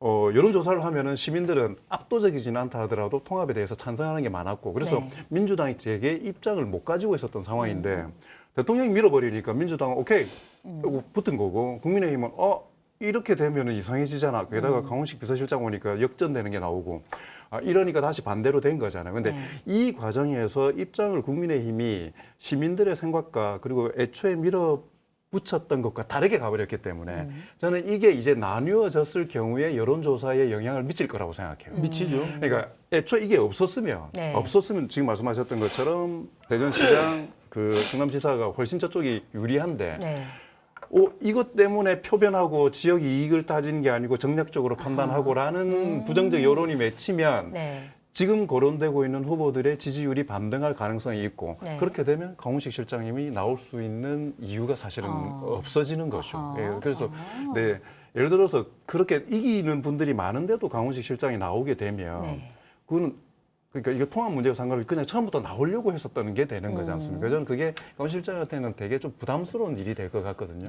여론조사를 하면은 시민들은 압도적이지는 않다 하더라도 통합에 대해서 찬성하는 게 많았고 그래서 네. 민주당이 되게 입장을 못 가지고 있었던 상황인데 대통령이 밀어버리니까 민주당은 오케이 이러고 붙은 거고 국민의힘은 이렇게 되면은 이상해지잖아. 게다가 강훈식 비서실장 오니까 역전되는 게 나오고 이러니까 다시 반대로 된 거잖아요. 근데 네. 이 과정에서 입장을 국민의힘이 시민들의 생각과 그리고 애초에 밀어붙였던 것과 다르게 가버렸기 때문에 저는 이게 이제 나뉘어졌을 경우에 여론조사에 영향을 미칠 거라고 생각해요. 미치죠. 그러니까 애초에 이게 없었으면 네. 지금 말씀하셨던 것처럼 대전시장 그 충남지사가 훨씬 저쪽이 유리한데 네. 이것 때문에 표변하고 지역 이익을 따지는 게 아니고 정략적으로 판단하고라는 부정적 여론이 맺히면 네. 지금 거론되고 있는 후보들의 지지율이 반등할 가능성이 있고 네. 그렇게 되면 강훈식 실장님이 나올 수 있는 이유가 사실은 없어지는 거죠. 예, 그래서 네, 예를 들어서 그렇게 이기는 분들이 많은데도 강훈식 실장이 나오게 되면 네. 그거는 그러니까 이게 통합 문제와 상관없이 그냥 처음부터 나오려고 했었다는 게 되는 거지 않습니까? 저는 그게 강훈 실장한테는 되게 좀 부담스러운 일이 될 것 같거든요.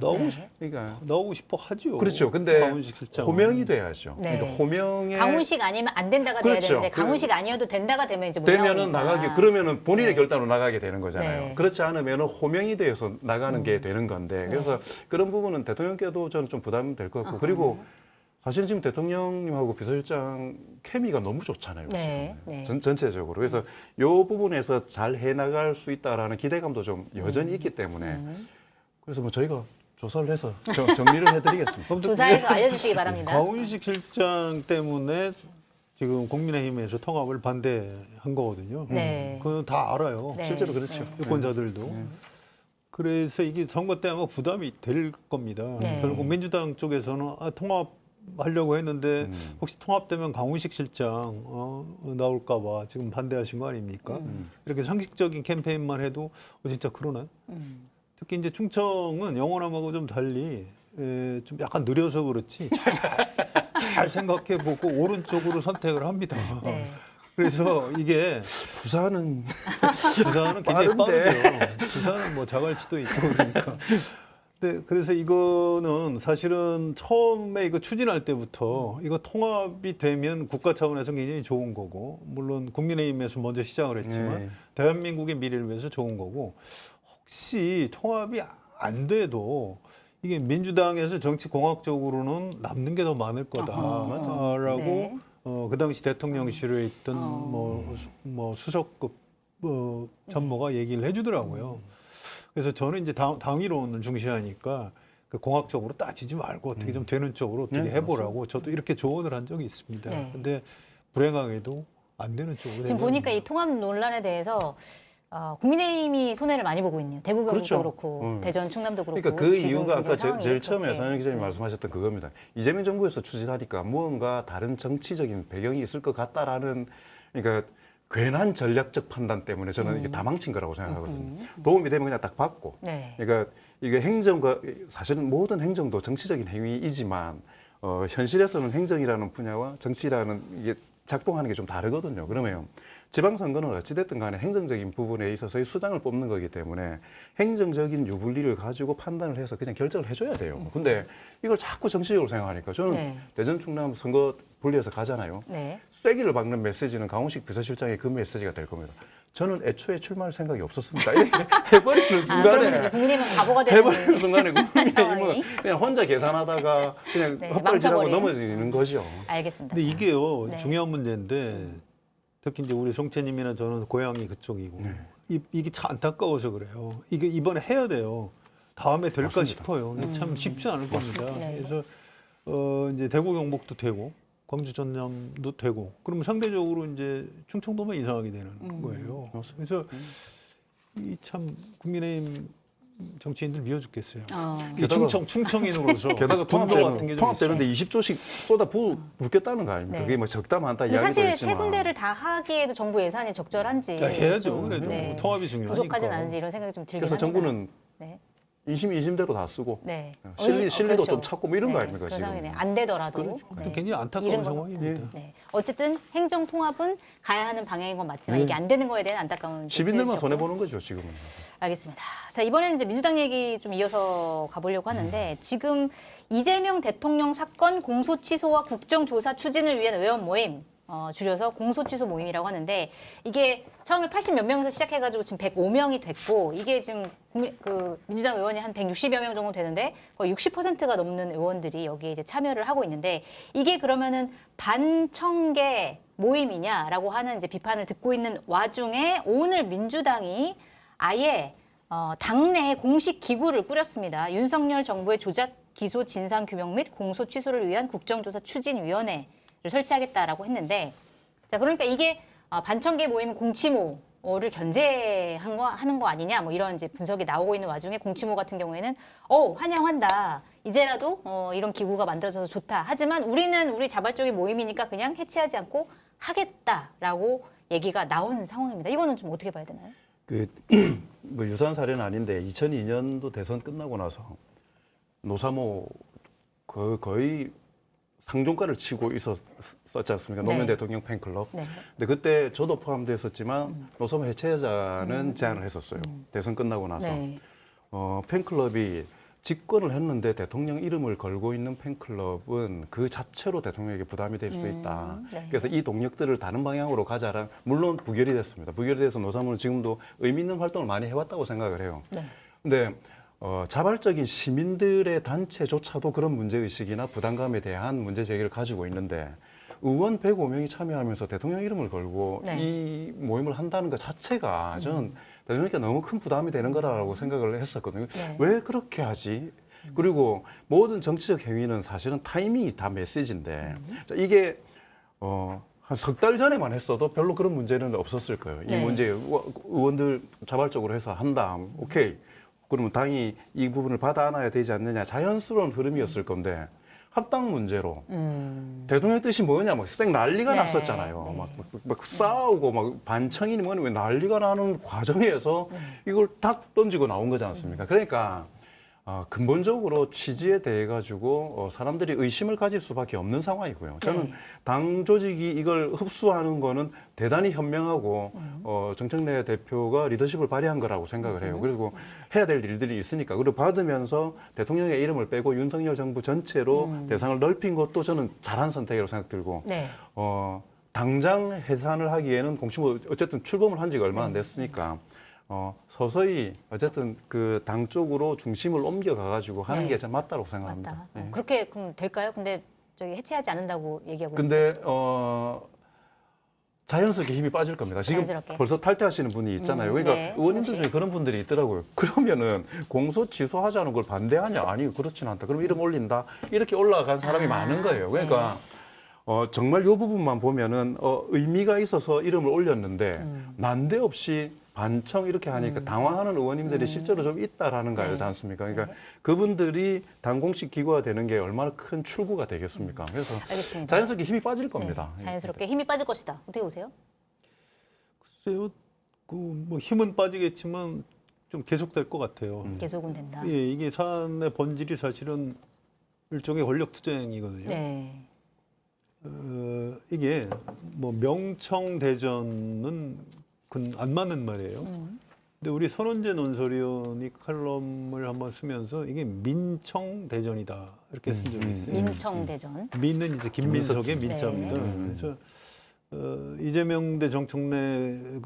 그러니까 나오고 싶어 하죠. 그렇죠. 근데 강훈식 실장은. 호명이 돼야죠. 네. 그러니까 호명에 강훈식 아니면 안 된다가 돼야 그렇죠. 되는데 강훈식 아니어도 된다가 되면 이제 못 되면은 나오니까. 나가게 그러면은 본인의 네. 결단으로 나가게 되는 거잖아요. 네. 그렇지 않으면은 호명이 돼서 나가는 게 되는 건데 그래서 그런 부분은 대통령께도 저는 좀 부담될 것 같고 그리고 사실 지금 대통령님하고 비서실장 케미가 너무 좋잖아요. 네, 지금. 네. 전체적으로. 그래서 이 부분에서 잘 해나갈 수 있다라는 기대감도 좀 여전히 있기 때문에 그래서 뭐 저희가 조사를 해서 정리를 해드리겠습니다. 조사해서 알려주시기 바랍니다. 강훈식 실장 때문에 지금 국민의힘에서 통합을 반대한 거거든요. 네. 그건 다 알아요. 네. 실제로 그렇죠. 네. 유권자들도. 그래서 이게 선거 때 아마 부담이 될 겁니다. 네. 결국 민주당 쪽에서는 통합하려고 했는데 혹시 통합되면 강훈식 실장 나올까 봐 지금 반대하신 거 아닙니까? 이렇게 상식적인 캠페인만 해도 진짜 그러네. 특히 이제 충청은 영호남하고 좀 달리 좀 약간 느려서 그렇지 잘 생각해보고 오른쪽으로 선택을 합니다. 네. 그래서 이게 부산은 부산은 굉장히 빠른데. 빠르죠. 부산은 뭐 자갈치도 있고 그러니까. 네, 그래서 이거는 사실은 처음에 이거 추진할 때부터 이거 통합이 되면 국가 차원에서 굉장히 좋은 거고, 물론 국민의힘에서 먼저 시작을 했지만 네. 대한민국의 미래를 위해서 좋은 거고, 혹시 통합이 안 돼도 이게 민주당에서 정치 공학적으로는 남는 게 더 많을 거다라고 네. 그 당시 대통령실에 있던 뭐 수석급 참모가 얘기를 해주더라고요. 그래서 저는 이제 당위론을 중시하니까 그 공학적으로 따지지 말고 어떻게 좀 되는 쪽으로 어떻게 네, 해보라고 저도 이렇게 조언을 한 적이 있습니다. 네. 근데 불행하게도 안 되는 쪽으로 지금 보니까 이 통합 논란에 대해서 국민의힘이 손해를 많이 보고 있네요. 대구 경북도 그렇죠. 그렇고 대전 충남도 그렇고. 그러니까 그 지금 이유가 아까 상황이 제일 처음에 그렇게. 선영 기자님 네. 말씀하셨던 그겁니다. 이재명 정부에서 추진하니까 무언가 다른 정치적인 배경이 있을 것 같다라는, 그러니까 괜한 전략적 판단 때문에 저는 이게 다 망친 거라고 생각하거든요. 도움이 되면 그냥 딱 받고. 네. 그러니까 이게 행정과 사실은 모든 행정도 정치적인 행위이지만 현실에서는 행정이라는 분야와 정치라는 이게 작동하는 게 좀 다르거든요. 그러면 지방선거는 어찌됐든 간에 행정적인 부분에 있어서의 수장을 뽑는 거기 때문에 행정적인 유불리를 가지고 판단을 해서 그냥 결정을 해줘야 돼요. 근데 이걸 자꾸 정치적으로 생각하니까 저는 네. 대전 충남 선거 분리해서 가잖아요. 네. 쐐기를 박는 메시지는 강훈식 비서실장의 그 메시지가 될 겁니다. 저는 애초에 출마할 생각이 없었습니다. 이렇게 해버리는 그러면 순간에 이제 국민의힘은 바보가 되는 해버리는 순간에 상황이. 국민의힘은 그냥 혼자 계산하다가 그냥 네, 헛발질하고 망쳐버린. 넘어지는 거죠. 알겠습니다. 근데 자, 이게요 네. 중요한 문제인데 특히 이제 우리 송채님이나 저는 고향이 그쪽이고 이게 참 안타까워서 그래요. 이게 이번에 해야 돼요. 다음에 될까 맞습니다. 싶어요. 근데 참 쉽지 않을 겁니다. 네. 그래서 이제 대구 경북도 되고 광주 전남도 되고 그러면 상대적으로 이제 충청도만 이상하게 되는 거예요. 그래서 이 참 국민의힘 정치인들 미워 죽겠어요. 이 게다가- 충청인으로서 게다가 분노 같은 게 좀 통합되는데 있어요. 20조씩 쏟아 붓겠다는 거 아닙니까? 네. 그게 뭐 적다 많다 근데 이야기도 사실 있지만 세 군데를 다 하기에도 정부 예산이 적절한지 야, 해야죠. 좀, 그래도 네. 통합이 중요하니까. 부족하진 않은지 이런 생각이 좀 들긴 그래서 합니다. 정부는 네. 인심대로 다 쓰고 네. 실리도 그렇죠. 좀 찾고 뭐 이런 거 네, 아닙니까, 그런 지금. 상황이네. 안 되더라도. 그렇죠. 네. 굉장히 안타까운 이런 거- 상황입니다. 네. 어쨌든 행정 통합은 가야 하는 방향인 건 맞지만 네. 이게 안 되는 거에 대한 안타까움은 좀 시민들만 표해주셨고. 손해 보는 거죠, 지금은. 알겠습니다. 자, 이번에는 이제 민주당 얘기 좀 이어서 가보려고 하는데 지금 이재명 대통령 사건 공소 취소와 국정조사 추진을 위한 의원 모임 줄여서 공소취소 모임이라고 하는데 이게 처음에 80 몇 명에서 시작해가지고 지금 105명이 됐고 이게 지금 민주당 의원이 한 160여 명 정도 되는데 거의 60%가 넘는 의원들이 여기에 이제 참여를 하고 있는데 이게 그러면은 반청계 모임이냐라고 하는 이제 비판을 듣고 있는 와중에 오늘 민주당이 아예 당내 공식 기구를 꾸렸습니다. 윤석열 정부의 조작 기소 진상 규명 및 공소 취소를 위한 국정조사 추진위원회를 설치하겠다라고 했는데, 자 그러니까 이게 반청계 모임 공치모를 하는 거 아니냐, 뭐 이런 이제 분석이 나오고 있는 와중에 공치모 같은 경우에는 환영한다. 이제라도 이런 기구가 만들어져서 좋다. 하지만 우리는 우리 자발적인 모임이니까 그냥 해체하지 않고 하겠다라고 얘기가 나오는 상황입니다. 이거는 좀 어떻게 봐야 되나요? 뭐 유사한 사례는 아닌데 2002년도 대선 끝나고 나서 노사모 거의 상종가를 치고 있었지 않습니까? 네. 노무현 대통령 팬클럽. 네. 근데 그때 저도 포함됐었지만 노사모 해체하자는 제안을 했었어요. 대선 끝나고 나서. 네. 팬클럽이 집권을 했는데 대통령 이름을 걸고 있는 팬클럽은 그 자체로 대통령에게 부담이 될 수 있다. 네. 그래서 이 동력들을 다른 방향으로 가자라 물론 부결이 됐습니다. 부결이 돼서 노사모는 지금도 의미 있는 활동을 많이 해왔다고 생각을 해요. 네. 근데 자발적인 시민들의 단체조차도 그런 문제의식이나 부담감에 대한 문제 제기를 가지고 있는데 의원 105명이 참여하면서 대통령 이름을 걸고 네. 이 모임을 한다는 것 자체가 저는 대통령께 너무 큰 부담이 되는 거라고 생각을 했었거든요. 네. 왜 그렇게 하지? 그리고 모든 정치적 행위는 사실은 타이밍이 다 메시지인데 자, 이게 한 석 달 전에만 했어도 별로 그런 문제는 없었을 거예요. 네. 이 문제 의원들 자발적으로 해서 한다. 오케이. 그러면 당이 이 부분을 받아 안아야 되지 않느냐. 자연스러운 흐름이었을 건데 합당 문제로 대통령 뜻이 뭐냐 막 쌩 난리가 네. 났었잖아요. 네. 막 싸우고 막 반청이니 뭐니 왜 난리가 나는 과정에서 이걸 탁 던지고 나온 거지 않습니까? 그러니까 근본적으로 취지에 대해 가지고 사람들이 의심을 가질 수밖에 없는 상황이고요. 저는 네. 당 조직이 이걸 흡수하는 거는 대단히 현명하고 정청래 대표가 리더십을 발휘한 거라고 생각을 해요. 그리고 해야 될 일들이 있으니까 그리고 받으면서 대통령의 이름을 빼고 윤석열 정부 전체로 대상을 넓힌 것도 저는 잘한 선택이라고 생각 들고 네. 당장 해산을 하기에는 공식으로 어쨌든 출범을 한 지가 얼마 안 됐으니까 서서히 어쨌든 그 당 쪽으로 중심을 옮겨가 가지고 하는 네. 게 좀 맞다고 생각합니다. 맞다. 예. 그렇게 그럼 될까요? 근데 저기 해체하지 않는다고 얘기하고 근데 자연스럽게 힘이 빠질 겁니다. 지금 자연스럽게. 벌써 탈퇴하시는 분이 있잖아요. 그러니까 네. 의원님들 중에 그런 분들이 있더라고요. 그러면은 공소 취소하자는 걸 반대하냐? 아니 그렇진 않다. 그럼 이름 올린다. 이렇게 올라간 사람이 많은 거예요. 그러니까 정말 이 부분만 보면은 의미가 있어서 이름을 올렸는데 난데없이 반청 이렇게 하니까 당황하는 의원님들이 실제로 좀 있다라는 거지 않습니까? 그러니까 그분들이 당 공식 기구가 되는 게 얼마나 큰 출구가 되겠습니까? 그래서 알겠습니다. 자연스럽게 힘이 빠질 겁니다. 네. 자연스럽게 힘이 빠질 것이다. 어떻게 보세요? 글쎄요, 뭐 힘은 빠지겠지만 좀 계속될 것 같아요. 계속은 된다. 예, 이게 사안의 본질이 사실은 일종의 권력 투쟁이거든요. 네. 이게 뭐 명청 대전은 그건 안 맞는 말이에요. 근데 우리 선원재 논설위원이 칼럼을 한번 쓰면서 이게 민청 대전이다 이렇게 쓴 적이 있어요. 민청 대전. 민은 이제 김민석의 네. 민자입니다. 그래서 이재명 대 정청래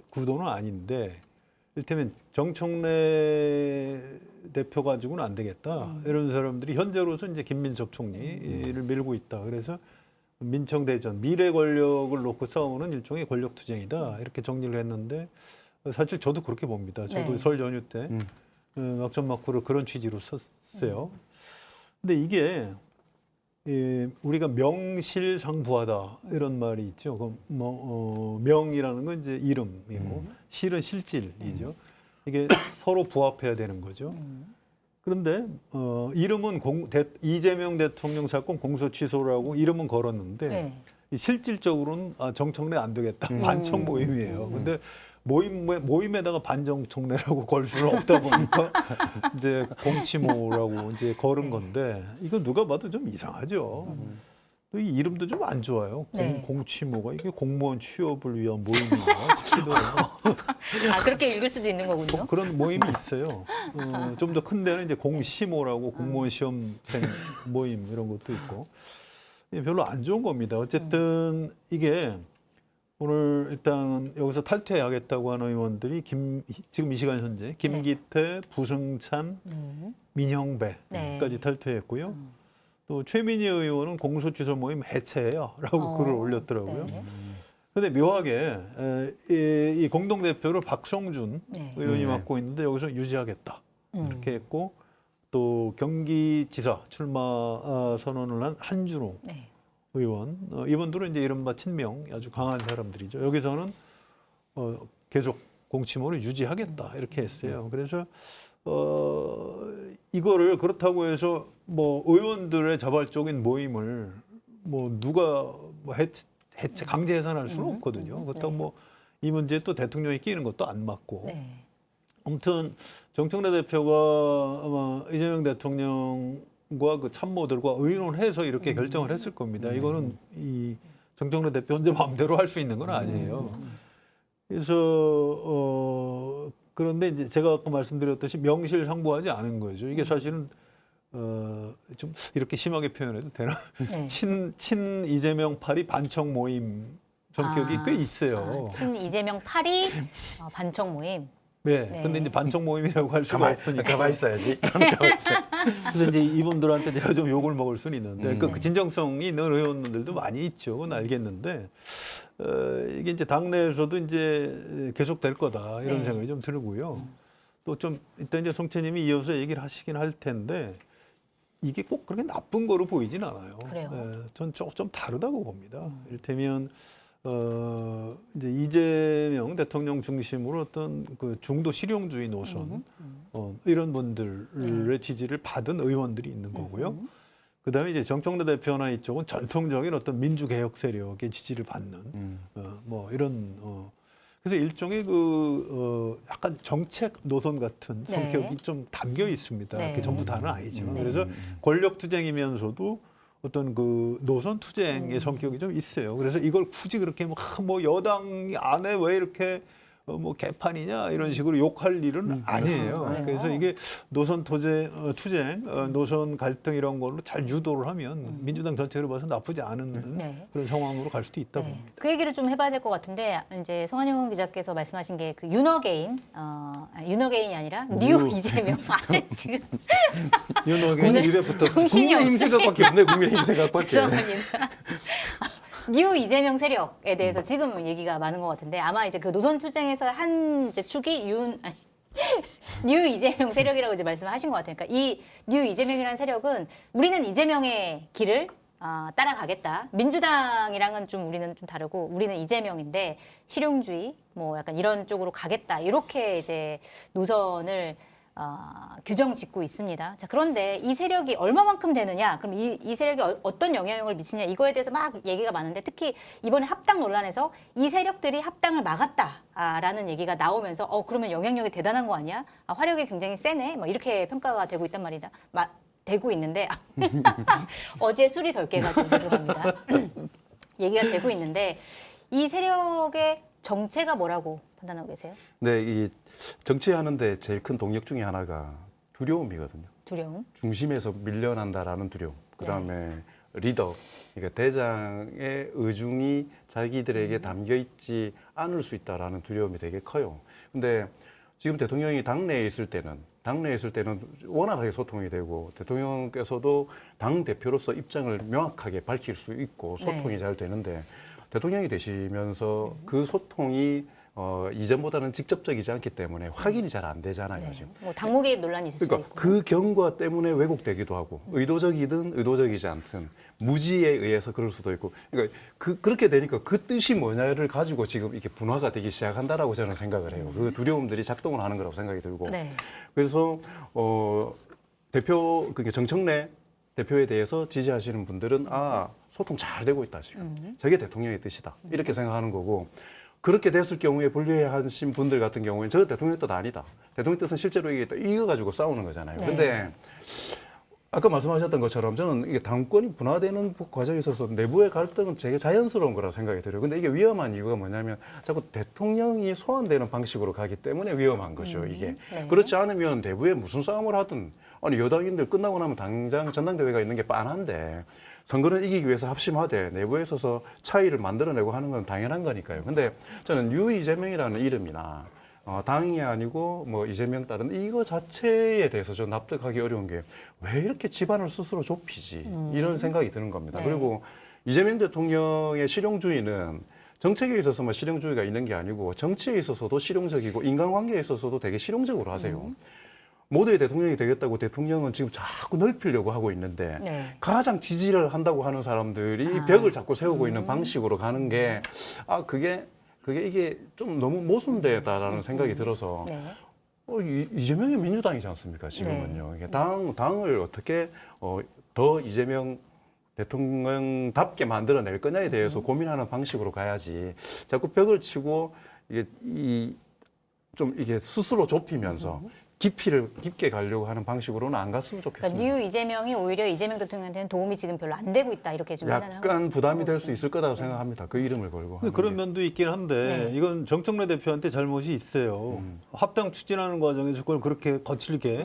구도는 아닌데 이를테면 정청래 대표 가지고는 안 되겠다 이런 사람들이 현재로서 이제 김민석 총리를 밀고 있다. 그래서 민청 대전 미래 권력을 놓고 싸우는 일종의 권력 투쟁이다 이렇게 정리를 했는데 사실 저도 그렇게 봅니다. 저도 네. 설 연휴 때 막전막후를 그런 취지로 썼어요. 근데 이게 우리가 명실상부하다 이런 말이 있죠. 명이라는 건 이제 이름이고 실은 실질이죠. 이게 서로 부합해야 되는 거죠. 그런데 이름은 이재명 대통령 사건 공소 취소라고 이름은 걸었는데 네. 실질적으로는 정청래 안 되겠다. 반청 모임이에요. 근데 모임에다가 반정청래라고 걸 수는 없다 보니까 이제 공치모라고 이제 걸은 건데 이거 누가 봐도 좀 이상하죠. 이 이름도 좀 안 좋아요. 네. 공치모가 이게 공무원 취업을 위한 모임인가 싶기도 해요. 그렇게 읽을 수도 있는 거군요. 그런 모임이 있어요. 좀 더 큰 데는 이제 공시모라고 공무원 시험생 모임 이런 것도 있고 별로 안 좋은 겁니다. 어쨌든 이게 오늘 일단 여기서 탈퇴하겠다고 하는 의원들이 지금 이 시간 현재 김기태, 부승찬, 민형배까지 네. 탈퇴했고요. 또 최민희 의원은 공소 취소 모임 해체해요라고 글을 올렸더라고요. 네. 근데 묘하게 이 공동대표를 박성준 네. 의원이 맡고 있는데 여기서 유지하겠다 이렇게 했고 또 경기지사 출마 선언을 한 한준호 네. 의원 이분들은 이제 이른바 친명 아주 강한 사람들이죠. 여기서는 계속 공치모를 유지하겠다 이렇게 했어요. 그래서 이거를 그렇다고 해서 뭐 의원들의 자발적인 모임을 뭐 누가 뭐 해체 강제 해산할 수는 없거든요. 그렇다고 뭐 이 문제에 또 대통령이 끼는 것도 안 맞고. 네. 아무튼 정청래 대표가 아마 이재명 대통령과 그 참모들과 의논해서 이렇게 결정을 했을 겁니다. 이거는 이 정청래 대표 혼자 마음대로 할 수 있는 건 아니에요. 그래서 그런데 이제 제가 아까 말씀드렸듯이 명실상부하지 않은 거죠. 이게 사실은 좀 이렇게 심하게 표현해도 되나? 네. 친 이재명 파리 반청 모임 성격이 꽤 있어요. 친 이재명 파리 반청 모임. 네. 네. 근데 이제 반청 모임이라고 할 수가 없으니까. 가만히 있어야지. 가만히 있어요. 그래서 이제 이분들한테 제가 좀 욕을 먹을 수는 있는데 음. 그 진정성이 있는 의원들도 많이 있죠. 그건 알겠는데 이게 이제 당내에서도 이제 계속 될 거다 이런 네. 생각이 좀 들고요. 또 좀 이따 이제 송채님이 이어서 얘기를 하시긴 할 텐데 이게 꼭 그렇게 나쁜 거로 보이진 않아요. 그래요? 전 좀 다르다고 봅니다. 이를테면 이제 이재명 대통령 중심으로 어떤 그 중도 실용주의 노선 이런 분들의 지지를 받은 의원들이 있는 거고요. 그다음에 이제 정청래 대표나 이쪽은 전통적인 어떤 민주개혁 세력의 지지를 받는 뭐 이런 그래서 일종의 약간 정책 노선 같은 네. 성격이 좀 담겨 있습니다. 네. 그게 전부 다는 아니죠. 네. 그래서 권력 투쟁이면서도 어떤 그 노선 투쟁의 성격이 좀 있어요. 그래서 이걸 굳이 그렇게 뭐 여당 안에 왜 이렇게 뭐 개판이냐 이런 식으로 욕할 일은 아니에요. 그래요? 그래서 이게 노선 투쟁, 노선 갈등 이런 걸로 잘 유도를 하면 민주당 전체로 봐서 나쁘지 않은 네. 그런 상황으로 갈 수도 있다 네. 봅니다. 그 얘기를 좀 해봐야 될 것 같은데 이제 송한용 기자께서 말씀하신 게 그 윤어게인, 윤어게인이 아니라 뉴 이재명. 지금 윤호경이 오늘 입에 붙었어. 정신이 국민의힘 없어요. 생각밖에 없네. 국민의힘 생각밖에. 죄송합니다. 뉴 이재명 세력에 대해서 지금 얘기가 많은 것 같은데 아마 이제 그 노선 투쟁에서 한 이제 축이 뉴 이재명 세력이라고 이제 말씀하신 것 같아요. 그러니까 이 뉴 이재명이라는 세력은 우리는 이재명의 길을 따라가겠다. 민주당이랑은 좀 우리는 좀 다르고 우리는 이재명인데 실용주의 뭐 약간 이런 쪽으로 가겠다. 이렇게 이제 노선을 규정 짓고 있습니다. 자, 그런데 이 세력이 얼마만큼 되느냐? 그럼 이 세력이 어떤 영향력을 미치냐? 이거에 대해서 막 얘기가 많은데 특히 이번에 합당 논란에서 이 세력들이 합당을 막았다라는 얘기가 나오면서 그러면 영향력이 대단한 거 아니야? 화력이 굉장히 세네. 뭐 이렇게 평가가 되고 있단 말이다. 되고 있는데 어제 술이 덜 깨가지고 죄송합니다. 얘기가 되고 있는데 이 세력의 정체가 뭐라고 판단하고 계세요? 네, 이 정치하는데 제일 큰 동력 중에 하나가 두려움이거든요. 두려움. 중심에서 밀려난다라는 두려움. 그다음에 리더, 그러니까 대장의 의중이 자기들에게 담겨 있지 않을 수 있다라는 두려움이 되게 커요. 근데 지금 대통령이 당내에 있을 때는 원활하게 소통이 되고 대통령께서도 당 대표로서 입장을 명확하게 밝힐 수 있고 소통이 네. 잘 되는데 대통령이 되시면서 그 소통이 이전보다는 직접적이지 않기 때문에 확인이 잘 안 되잖아요. 네. 지금. 뭐 당무 개입 논란이 있을 수도 그러니까 있고. 그 경과 때문에 왜곡되기도 하고 의도적이든 의도적이지 않든 무지에 의해서 그럴 수도 있고 그러니까 그렇게 되니까 그 뜻이 뭐냐를 가지고 지금 이렇게 분화가 되기 시작한다라고 저는 생각을 해요. 그 두려움들이 작동을 하는 거라고 생각이 들고 네. 그래서 그러니까 정청래 대표에 대해서 지지하시는 분들은 소통 잘 되고 있다 지금 저게 대통령의 뜻이다 이렇게 생각하는 거고 그렇게 됐을 경우에 불리하신 분들 같은 경우에는 저 대통령의 뜻 아니다. 대통령의 뜻은 실제로 이게 이거 가지고 싸우는 거잖아요. 네. 근데 아까 말씀하셨던 것처럼 저는 이게 당권이 분화되는 과정에 있어서 내부의 갈등은 되게 자연스러운 거라고 생각이 들어요. 근데 이게 위험한 이유가 뭐냐면 자꾸 대통령이 소환되는 방식으로 가기 때문에 위험한 거죠, 이게. 네. 그렇지 않으면 내부에 무슨 싸움을 하든 아니 여당인들 끝나고 나면 당장 전당대회가 있는 게 뻔한데 선거를 이기기 위해서 합심하되 내부에 있어서 차이를 만들어내고 하는 건 당연한 거니까요. 근데 저는 유 이재명이라는 이름이나 당이 아니고 뭐 이재명 따른 이거 자체에 대해서 좀 납득하기 어려운 게 왜 이렇게 집안을 스스로 좁히지 이런 생각이 드는 겁니다. 네. 그리고 이재명 대통령의 실용주의는 정책에 있어서만 실용주의가 있는 게 아니고 정치에 있어서도 실용적이고 인간관계에 있어서도 되게 실용적으로 하세요. 모두의 대통령이 되겠다고 대통령은 지금 자꾸 넓히려고 하고 있는데 네. 가장 지지를 한다고 하는 사람들이 벽을 자꾸 세우고 있는 방식으로 가는 게 그게 이게 좀 너무 모순되다라는 생각이 들어서 네. 이재명이 민주당이지 않습니까 지금은요. 이게 당을 어떻게 더 이재명 대통령답게 만들어낼 거냐에 대해서 고민하는 방식으로 가야지 자꾸 벽을 치고 이게 스스로 좁히면서 깊게 가려고 하는 방식으로는 안 갔으면 좋겠습니다. 그러니까 뉴 이재명이 오히려 이재명 대통령한테는 도움이 지금 별로 안 되고 있다 이렇게 좀 판단을 하고 약간 부담이 될 수 있어요. 있을 거라고 생각합니다. 그 이름을 걸고 하는 그런 게. 면도 있긴 한데 네. 이건 정청래 대표한테 잘못이 있어요. 합당 추진하는 과정에서 그걸 그렇게 거칠게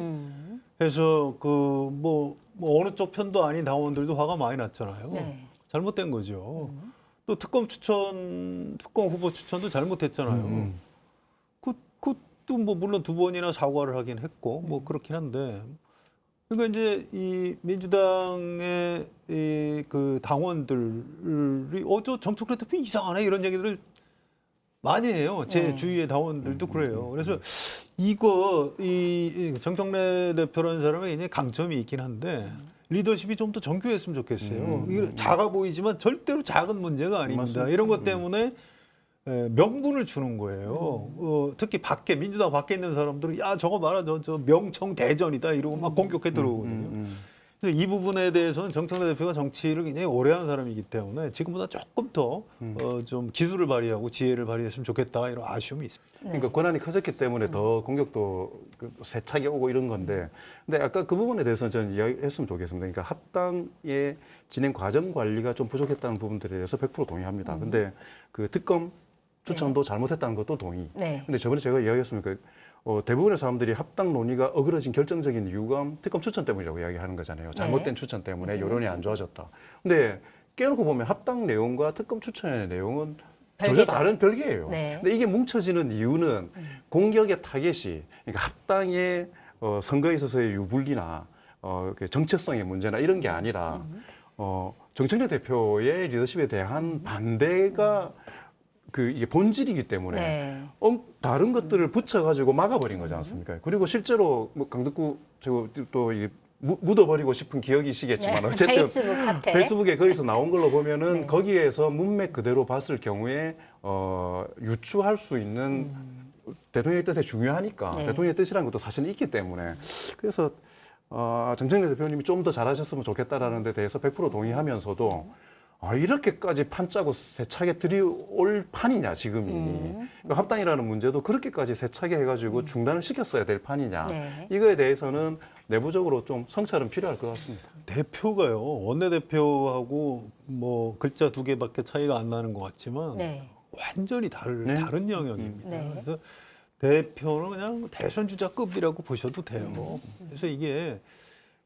해서 뭐 어느 쪽 편도 아닌 당원들도 화가 많이 났잖아요. 네. 잘못된 거죠. 또 특검 후보 추천도 잘못했잖아요. 또 뭐 물론 2번이나 사과를 하긴 했고 뭐 그렇긴 한데 그러니까 이제 이 민주당의 이 그 당원들이 저 정청래 대표 이상하네 이런 얘기들을 많이 해요. 제 네. 주위의 당원들도 그래요. 그래서 이거 이 정청래 대표라는 사람의 굉장히 강점이 있긴 한데 리더십이 좀 더 정교했으면 좋겠어요. 이게 작아 보이지만 절대로 작은 문제가 아닙니다. 맞습니다. 이런 것 때문에 명분을 주는 거예요. 특히 밖에 민주당 밖에 있는 사람들은 야 저거 봐라 저 명청 대전이다 이러고 막 공격해 들어오거든요. 그래서 이 부분에 대해서는 정청래 대표가 정치를 굉장히 오래 한 사람이기 때문에 지금보다 조금 더 좀 기술을 발휘하고 지혜를 발휘했으면 좋겠다 이런 아쉬움이 있습니다. 그러니까 권한이 커졌기 때문에 더 공격도 세차게 오고 이런 건데, 근데 아까 그 부분에 대해서는 저는 이야기했으면 좋겠습니다. 그러니까 합당의 진행 과정 관리가 좀 부족했다는 부분들에 대해서 100% 동의합니다. 근데 그 특검 추천도 잘못했다는 것도 동의. 네. 근데 저번에 제가 이야기했습니까? 대부분의 사람들이 합당 논의가 어그러진 결정적인 이유가 특검 추천 때문이라고 이야기하는 거잖아요. 잘못된 추천 때문에 여론이 안 좋아졌다. 근데 깨놓고 보면 합당 내용과 특검 추천의 내용은 전혀 별개죠. 다른 별개예요. 네. 근데 이게 뭉쳐지는 이유는 공격의 타겟이 그러니까 합당의 선거에 있어서의 유불리나 그 정체성의 문제나 이런 게 아니라 정청래 대표의 리더십에 대한 반대가 이게 본질이기 때문에 네. 다른 것들을 붙여가지고 막아버린 거지 않습니까? 그리고 실제로 뭐 강덕구 또 이게 묻어버리고 싶은 기억이시겠지만 네. 어쨌든 페이스북 사태. 페이스북에 거기서 나온 걸로 보면은 네. 거기에서 문맥 그대로 봤을 경우에 유추할 수 있는 대통령의 뜻이 중요하니까 네. 대통령의 뜻이라는 것도 사실은 있기 때문에 그래서 정청래 대표님이 좀 더 잘하셨으면 좋겠다라는 데 대해서 100% 동의하면서도 이렇게까지 판 짜고 세차게 들이올 판이냐 지금이 그러니까 합당이라는 문제도 그렇게까지 세차게 해가지고 중단을 시켰어야 될 판이냐 네. 이거에 대해서는 내부적으로 좀 성찰은 필요할 것 같습니다. 대표가요 원내대표하고 뭐 글자 2개밖에 차이가 안 나는 것 같지만 네. 완전히 네. 다른 영역입니다. 네. 그래서 대표는 그냥 대선 주자급이라고 보셔도 돼요. 그래서 이게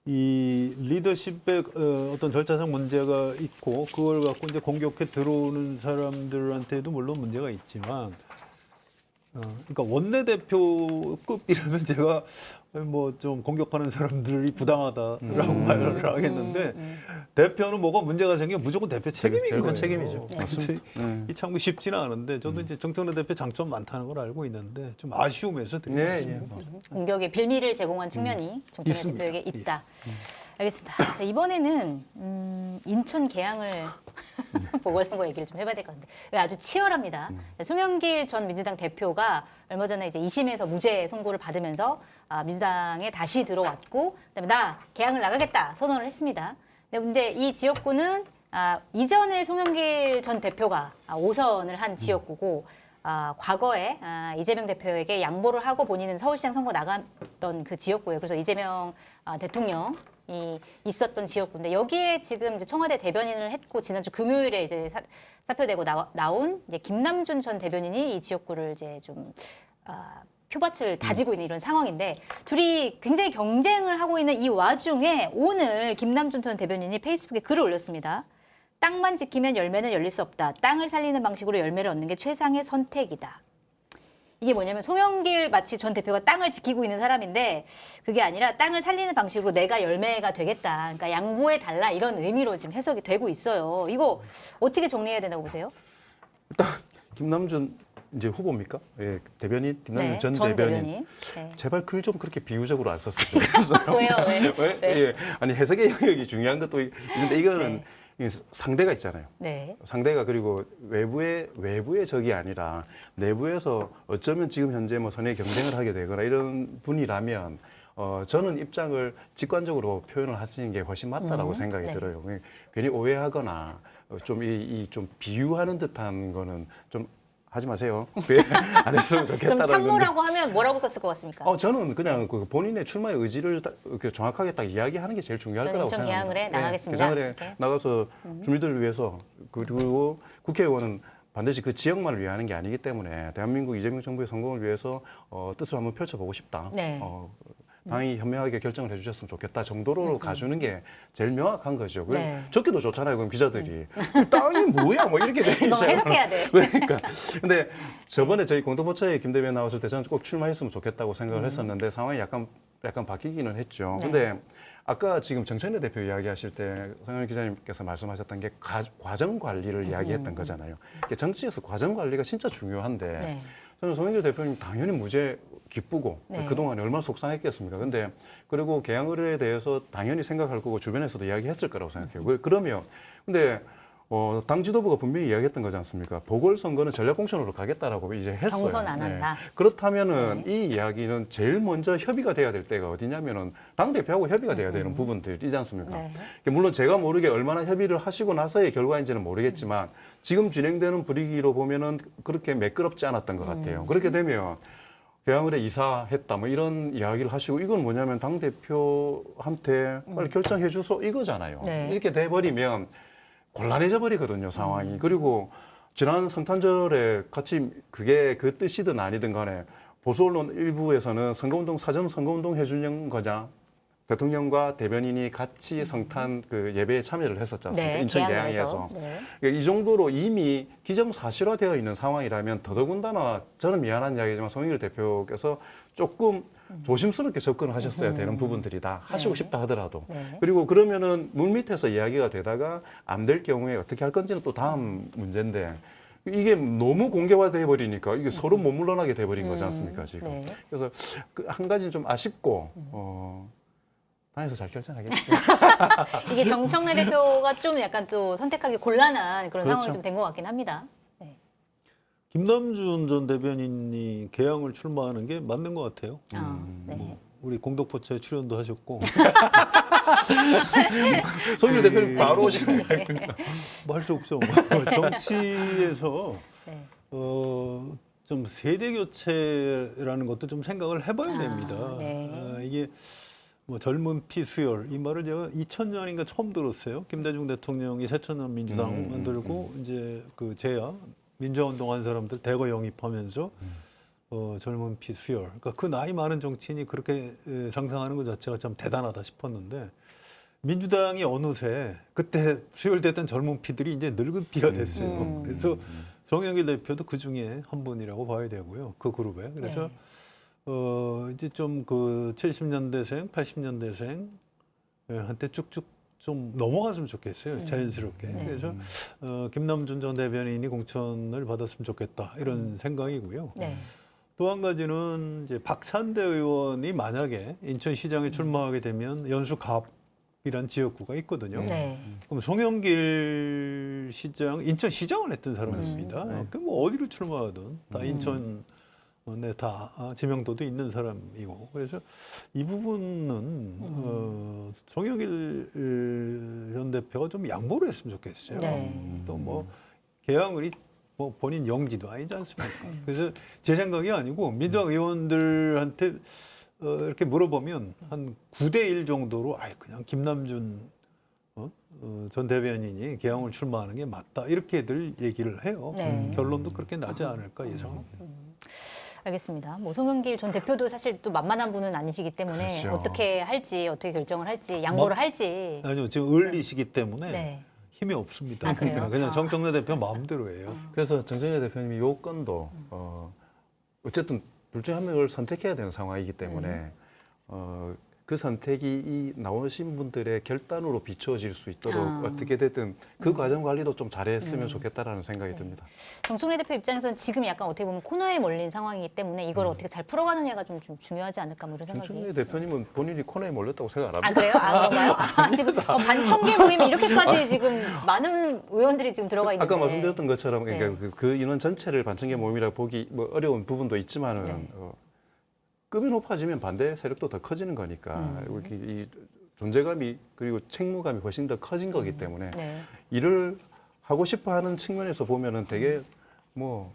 이 리더십의 어떤 절차상 문제가 있고 그걸 갖고 이제 공격해 들어오는 사람들한테도 물론 문제가 있지만 그러니까 원내대표급이라면 제가 뭐 좀 공격하는 사람들이 부당하다라고 말을 하겠는데 대표는 뭐가 문제가 생기면 무조건 대표 책임인 제일 거예요. 큰 책임이죠. 그래서 이 참 쉽지는 않은데 저도 이제 정청래 대표 장점 많다는 걸 알고 있는데 좀 아쉬움에서 드리고 네, 있습니다. 공격의 빌미를 제공한 측면이 정청래 있습니다. 대표에게 있다. 알겠습니다. 자, 이번에는 인천 계양을 보궐선거 얘기를 좀 해봐야 될 것 같은데 아주 치열합니다. 송영길 전 민주당 대표가 얼마 전에 이제 2심에서 무죄 선고를 받으면서 민주당에 다시 들어왔고 그다음에 나 계양을 나가겠다 선언을 했습니다. 근데 이 지역구는 이전에 송영길 전 대표가 5선을 한 지역구고 과거에 이재명 대표에게 양보를 하고 본인은 서울시장 선거 나갔던 그 지역구예요. 그래서 이재명 대통령이 있었던 지역구인데 여기에 지금 이제 청와대 대변인을 했고 지난주 금요일에 이제 사표되고 나온 이제 김남준 전 대변인이 이 지역구를 이제 좀 표밭을 다지고 있는 이런 상황인데 둘이 굉장히 경쟁을 하고 있는 이 와중에 오늘 김남준 전 대변인이 페이스북에 글을 올렸습니다. 땅만 지키면 열매는 열릴 수 없다. 땅을 살리는 방식으로 열매를 얻는 게 최상의 선택이다. 이게 뭐냐면 송영길 마치 전 대표가 땅을 지키고 있는 사람인데 그게 아니라 땅을 살리는 방식으로 내가 열매가 되겠다. 그러니까 양보해 달라 이런 의미로 지금 해석이 되고 있어요. 이거 어떻게 정리해야 된다고 보세요? 일단 김남준 이제 후보입니까? 예, 대변인 김남준 네, 전 대변인. 네. 제발 글 좀 그렇게 비유적으로 안 썼으면 좋겠어요. 왜요? 왜? 네. 예, 아니 해석의 영역이 중요한 것도 있는데 이거는 상대가 있잖아요. 네. 상대가 그리고 외부의 적이 아니라 내부에서 어쩌면 지금 현재 뭐 선의 경쟁을 하게 되거나 이런 분이라면 저는 입장을 직관적으로 표현을 하시는 게 훨씬 맞다라고 생각이 네. 들어요. 괜히 오해하거나 좀 좀 비유하는 듯한 거는 좀 하지 마세요. 안 했으면 그럼 좋겠다라는 건데. 참모라고 하면 뭐라고 썼을 것 같습니까? 저는 그냥 그 본인의 출마의 의지를 정확하게 딱 이야기하는 게 제일 중요할 저는 거라고 인천 생각합니다. 계양을에 나가겠습니다. 계양을에 이렇게. 나가서 주민들을 위해서 그리고 국회의원은 반드시 그 지역만을 위하는 게 아니기 때문에 대한민국 이재명 정부의 성공을 위해서 뜻을 한번 펼쳐보고 싶다. 네. 당이 현명하게 결정을 해주셨으면 좋겠다 정도로 가주는 게 제일 명확한 거죠. 그럼 네. 적게도 좋잖아요. 그럼 기자들이 땅이 뭐야 뭐 이렇게 돼 이거 있잖아요. 해석해야 돼. 그러니까 근데 저번에 저희 공동모처에 김 대변인 나왔을 때 저는 꼭 출마했으면 좋겠다고 생각을 했었는데 상황이 약간 바뀌기는 했죠. 네. 근데 아까 지금 정천래 대표 이야기하실 때 성현 기자님께서 말씀하셨던 게 과정 관리를 이야기했던 거잖아요. 이게 정치에서 과정 관리가 진짜 중요한데 네. 저는 송영길 대표님 당연히 무죄 기쁘고 네. 그동안에 얼마나 속상했겠습니까. 근데 그리고 개항 의뢰에 대해서 당연히 생각할 거고 주변에서도 이야기했을 거라고 생각해요. 그러면 근데 당 지도부가 분명히 이야기했던 거지 않습니까? 보궐선거는 전략공천으로 가겠다라고 이제 했어요. 경선 안 한다. 그렇다면은 이 이야기는 제일 먼저 협의가 돼야 될 때가 어디냐면은 당 대표하고 협의가 돼야 되는 부분들이지 않습니까? 네. 물론 제가 모르게 얼마나 협의를 하시고 나서의 결과인지는 모르겠지만 지금 진행되는 분위기로 보면은 그렇게 매끄럽지 않았던 것 같아요. 그렇게 되면 개항을에 이사했다 뭐 이런 이야기를 하시고 이건 뭐냐면 당 대표한테 빨리 결정해 주소 이거잖아요. 네. 이렇게 돼 버리면 곤란해져 버리거든요, 상황이. 그리고 지난 성탄절에 같이 그게 그 뜻이든 아니든 간에 보수 언론 일부에서는 사전 선거운동 해주는 거냐. 대통령과 대변인이 같이 성탄 그 예배에 참여를 했었지 않습니까? 네, 인천 개항을 계양에서. 해서. 네. 그러니까 이 정도로 이미 기정사실화되어 있는 상황이라면 더더군다나 저는 미안한 이야기지만 송영길 대표께서 조금 조심스럽게 접근을 하셨어야 되는 부분들이다. 하시고 네. 싶다 하더라도. 네. 그리고 그러면은 물밑에서 이야기가 되다가 안 될 경우에 어떻게 할 건지는 또 다음 문제인데 이게 너무 공개화돼 버리니까 이게 서로 못 물러나게 돼 버린 거지 않습니까, 지금. 네. 그래서 그 한 가지는 좀 아쉽고 당에서 잘 결정하겠죠. 이게 정청래 대표가 좀 약간 또 선택하기 곤란한 그런 그렇죠. 상황이 좀 된 것 같긴 합니다. 네. 김남준 전 대변인이 개항을 출마하는 게 맞는 것 같아요. 네. 우리 공덕포차에 출연도 하셨고 송영길 대표님 바로 오시는 거 아닙니까? 뭐 할 수 없죠. 정치에서 네. 좀 세대 교체라는 것도 좀 생각을 해봐야 아, 됩니다. 네. 이게 뭐 젊은 피 수혈 이 말을 제가 2000년인가 처음 들었어요. 김대중 대통령이 새천년 민주당 만들고 이제 그 제야 민주화 운동한 사람들 대거 영입하면서 젊은 피 수혈. 그러니까 그 나이 많은 정치인이 그렇게 상상하는 것 자체가 참 대단하다 싶었는데 민주당이 어느새 그때 수혈됐던 젊은 피들이 이제 늙은 피가 됐어요. 그래서 송영길 대표도 그 중에 한 분이라고 봐야 되고요. 그 그룹에. 그래서 네. 이제 좀 그 70년대생, 80년대생 한테 쭉쭉 좀 넘어갔으면 좋겠어요. 자연스럽게. 네. 그래서 김남준 전 대변인이 공천을 받았으면 좋겠다 이런 생각이고요. 네. 또 한 가지는 이제 박찬대 의원이 만약에 인천시장에 출마하게 되면 연수갑이란 지역구가 있거든요. 네. 그럼 송영길 시장, 인천시장을 했던 사람입니다. 그럼 뭐 어디로 출마하든 다 인천 네, 다 지명도도 있는 사람이고 그래서 이 부분은 송영길 전 대표가 좀 양보를 했으면 좋겠어요. 네. 또 뭐 개항을이 뭐 본인 영지도 아니지 않습니까? 그래서 제 생각이 아니고 민주당 의원들한테 이렇게 물어보면 한 9대1 정도로 그냥 김남준 전 대변인이 개항을 출마하는 게 맞다 이렇게들 얘기를 해요. 네. 결론도 그렇게 나지 않을까 예상합니다. 알겠습니다. 뭐 송영길 전 대표도 사실 또 만만한 분은 아니시기 때문에 그렇죠. 어떻게 할지, 어떻게 결정을 할지, 양보를 할지. 아니요, 지금 을리시기 때문에 네. 힘이 없습니다. 아, 그래요? 그냥 정청래 대표 마음대로 해요. 그래서 정청래 대표님이 요 건도 어쨌든 둘 중에 한 명을 선택해야 되는 상황이기 때문에 그 선택이 이 나오신 분들의 결단으로 비춰질 수 있도록 어떻게 됐든 그 과정 관리도 좀 잘했으면 좋겠다라는 생각이 듭니다. 정청래 대표 입장에서는 지금 약간 어떻게 보면 코너에 몰린 상황이기 때문에 이걸 어떻게 잘 풀어가느냐가 좀 중요하지 않을까 뭐 이런 생각이. 정청래 대표님은 본인이 코너에 몰렸다고 생각 안 합니다. 아 그래요? 아 그런가요? 지금 반청계 모임이 이렇게까지 지금 많은 의원들이 지금 들어가 있는데. 아까 말씀드렸던 것처럼 그러니까 네. 그 인원 전체를 반청계 모임이라고 보기 뭐 어려운 부분도 있지만은 네. 급이 높아지면 반대 세력도 더 커지는 거니까 이렇게 이 존재감이 그리고 책무감이 훨씬 더 커진 거기 때문에 네. 일을 하고 싶어하는 측면에서 보면은 되게 뭐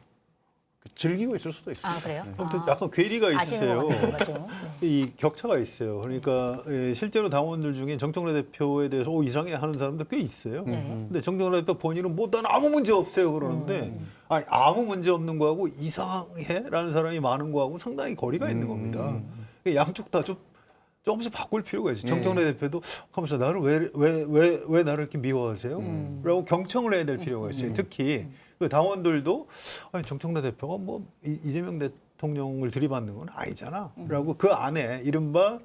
즐기고 있을 수도 있어요. 아 그래요? 아무튼 약간 괴리가 아시는 것 있으세요. 같아요. 좀. 네. 이 격차가 있어요. 그러니까 실제로 당원들 중에 정청래 대표에 대해서 이상해 하는 사람도 꽤 있어요. 네. 근데 정청래 대표 본인은 뭐 난 아무 문제 없어요 그러는데 아니 아무 문제 없는 거하고 이상해라는 사람이 많은 거하고 상당히 거리가 있는 겁니다. 양쪽 다 좀 조금씩 바꿀 필요가 있어요. 정청래 대표도 하면서 나를 왜 나를 이렇게 미워하세요? 라고 경청을 해야 될 필요가 있어요. 특히 그 당원들도 아니, 정청래 대표가 뭐 이재명 대통령을 들이받는 건 아니잖아. 라고 그 안에 이른바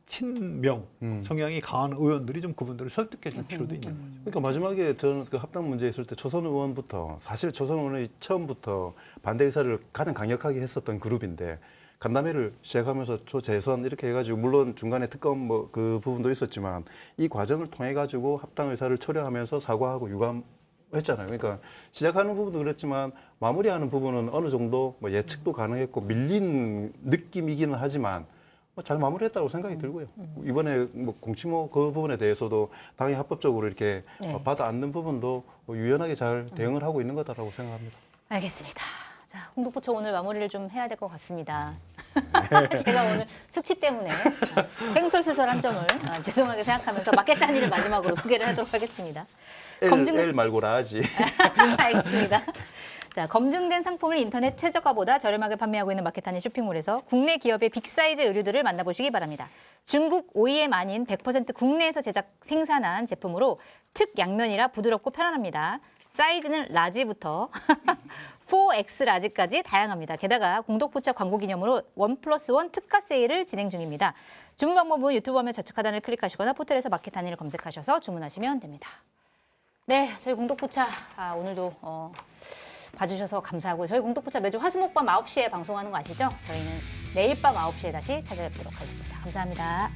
친명 성향이 강한 의원들이 좀 그분들을 설득해 줄 필요도 있는 거죠. 그러니까 마지막에 저는 그 합당 문제 있을 때 초선 의원부터 사실 초선 의원이 처음부터 반대 의사를 가장 강력하게 했었던 그룹인데 간담회를 시작하면서 초재선 이렇게 해가지고 물론 중간에 특검 뭐 그 부분도 있었지만 이 과정을 통해 가지고 합당 의사를 철회하면서 사과하고 유감했잖아요. 그러니까 시작하는 부분도 그랬지만 마무리하는 부분은 어느 정도 뭐 예측도 가능했고 밀린 느낌이기는 하지만 잘 마무리했다고 생각이 들고요. 이번에 뭐 공치모 그 부분에 대해서도 당이 합법적으로 이렇게 네. 받아 안는 부분도 유연하게 잘 대응을 하고 있는 거다라고 생각합니다. 알겠습니다. 자, 홍덕포차 오늘 마무리를 좀 해야 될 것 같습니다. 제가 오늘 숙취 때문에 횡설수설한 점을 죄송하게 생각하면서 마켓단위를 마지막으로 소개를 하도록 하겠습니다. L 말고 라지. 알겠습니다. 자, 검증된 상품을 인터넷 최저가보다 저렴하게 판매하고 있는 마켓단위 쇼핑몰에서 국내 기업의 빅사이즈 의류들을 만나보시기 바랍니다. 중국 OEM 아닌 100% 국내에서 제작 생산한 제품으로 특 양면이라 부드럽고 편안합니다. 사이즈는 라지부터 4X 라지까지 다양합니다. 게다가 공덕포차 광고 기념으로 1+1 특가 세일을 진행 중입니다. 주문 방법은 유튜브 화면 좌측 하단을 클릭하시거나 포털에서 마켓단위를 검색하셔서 주문하시면 됩니다. 네, 저희 공덕포차 오늘도 봐주셔서 감사하고 저희 공덕포차 매주 화수목밤 9시에 방송하는 거 아시죠? 저희는 내일 밤 9시에 다시 찾아뵙도록 하겠습니다. 감사합니다.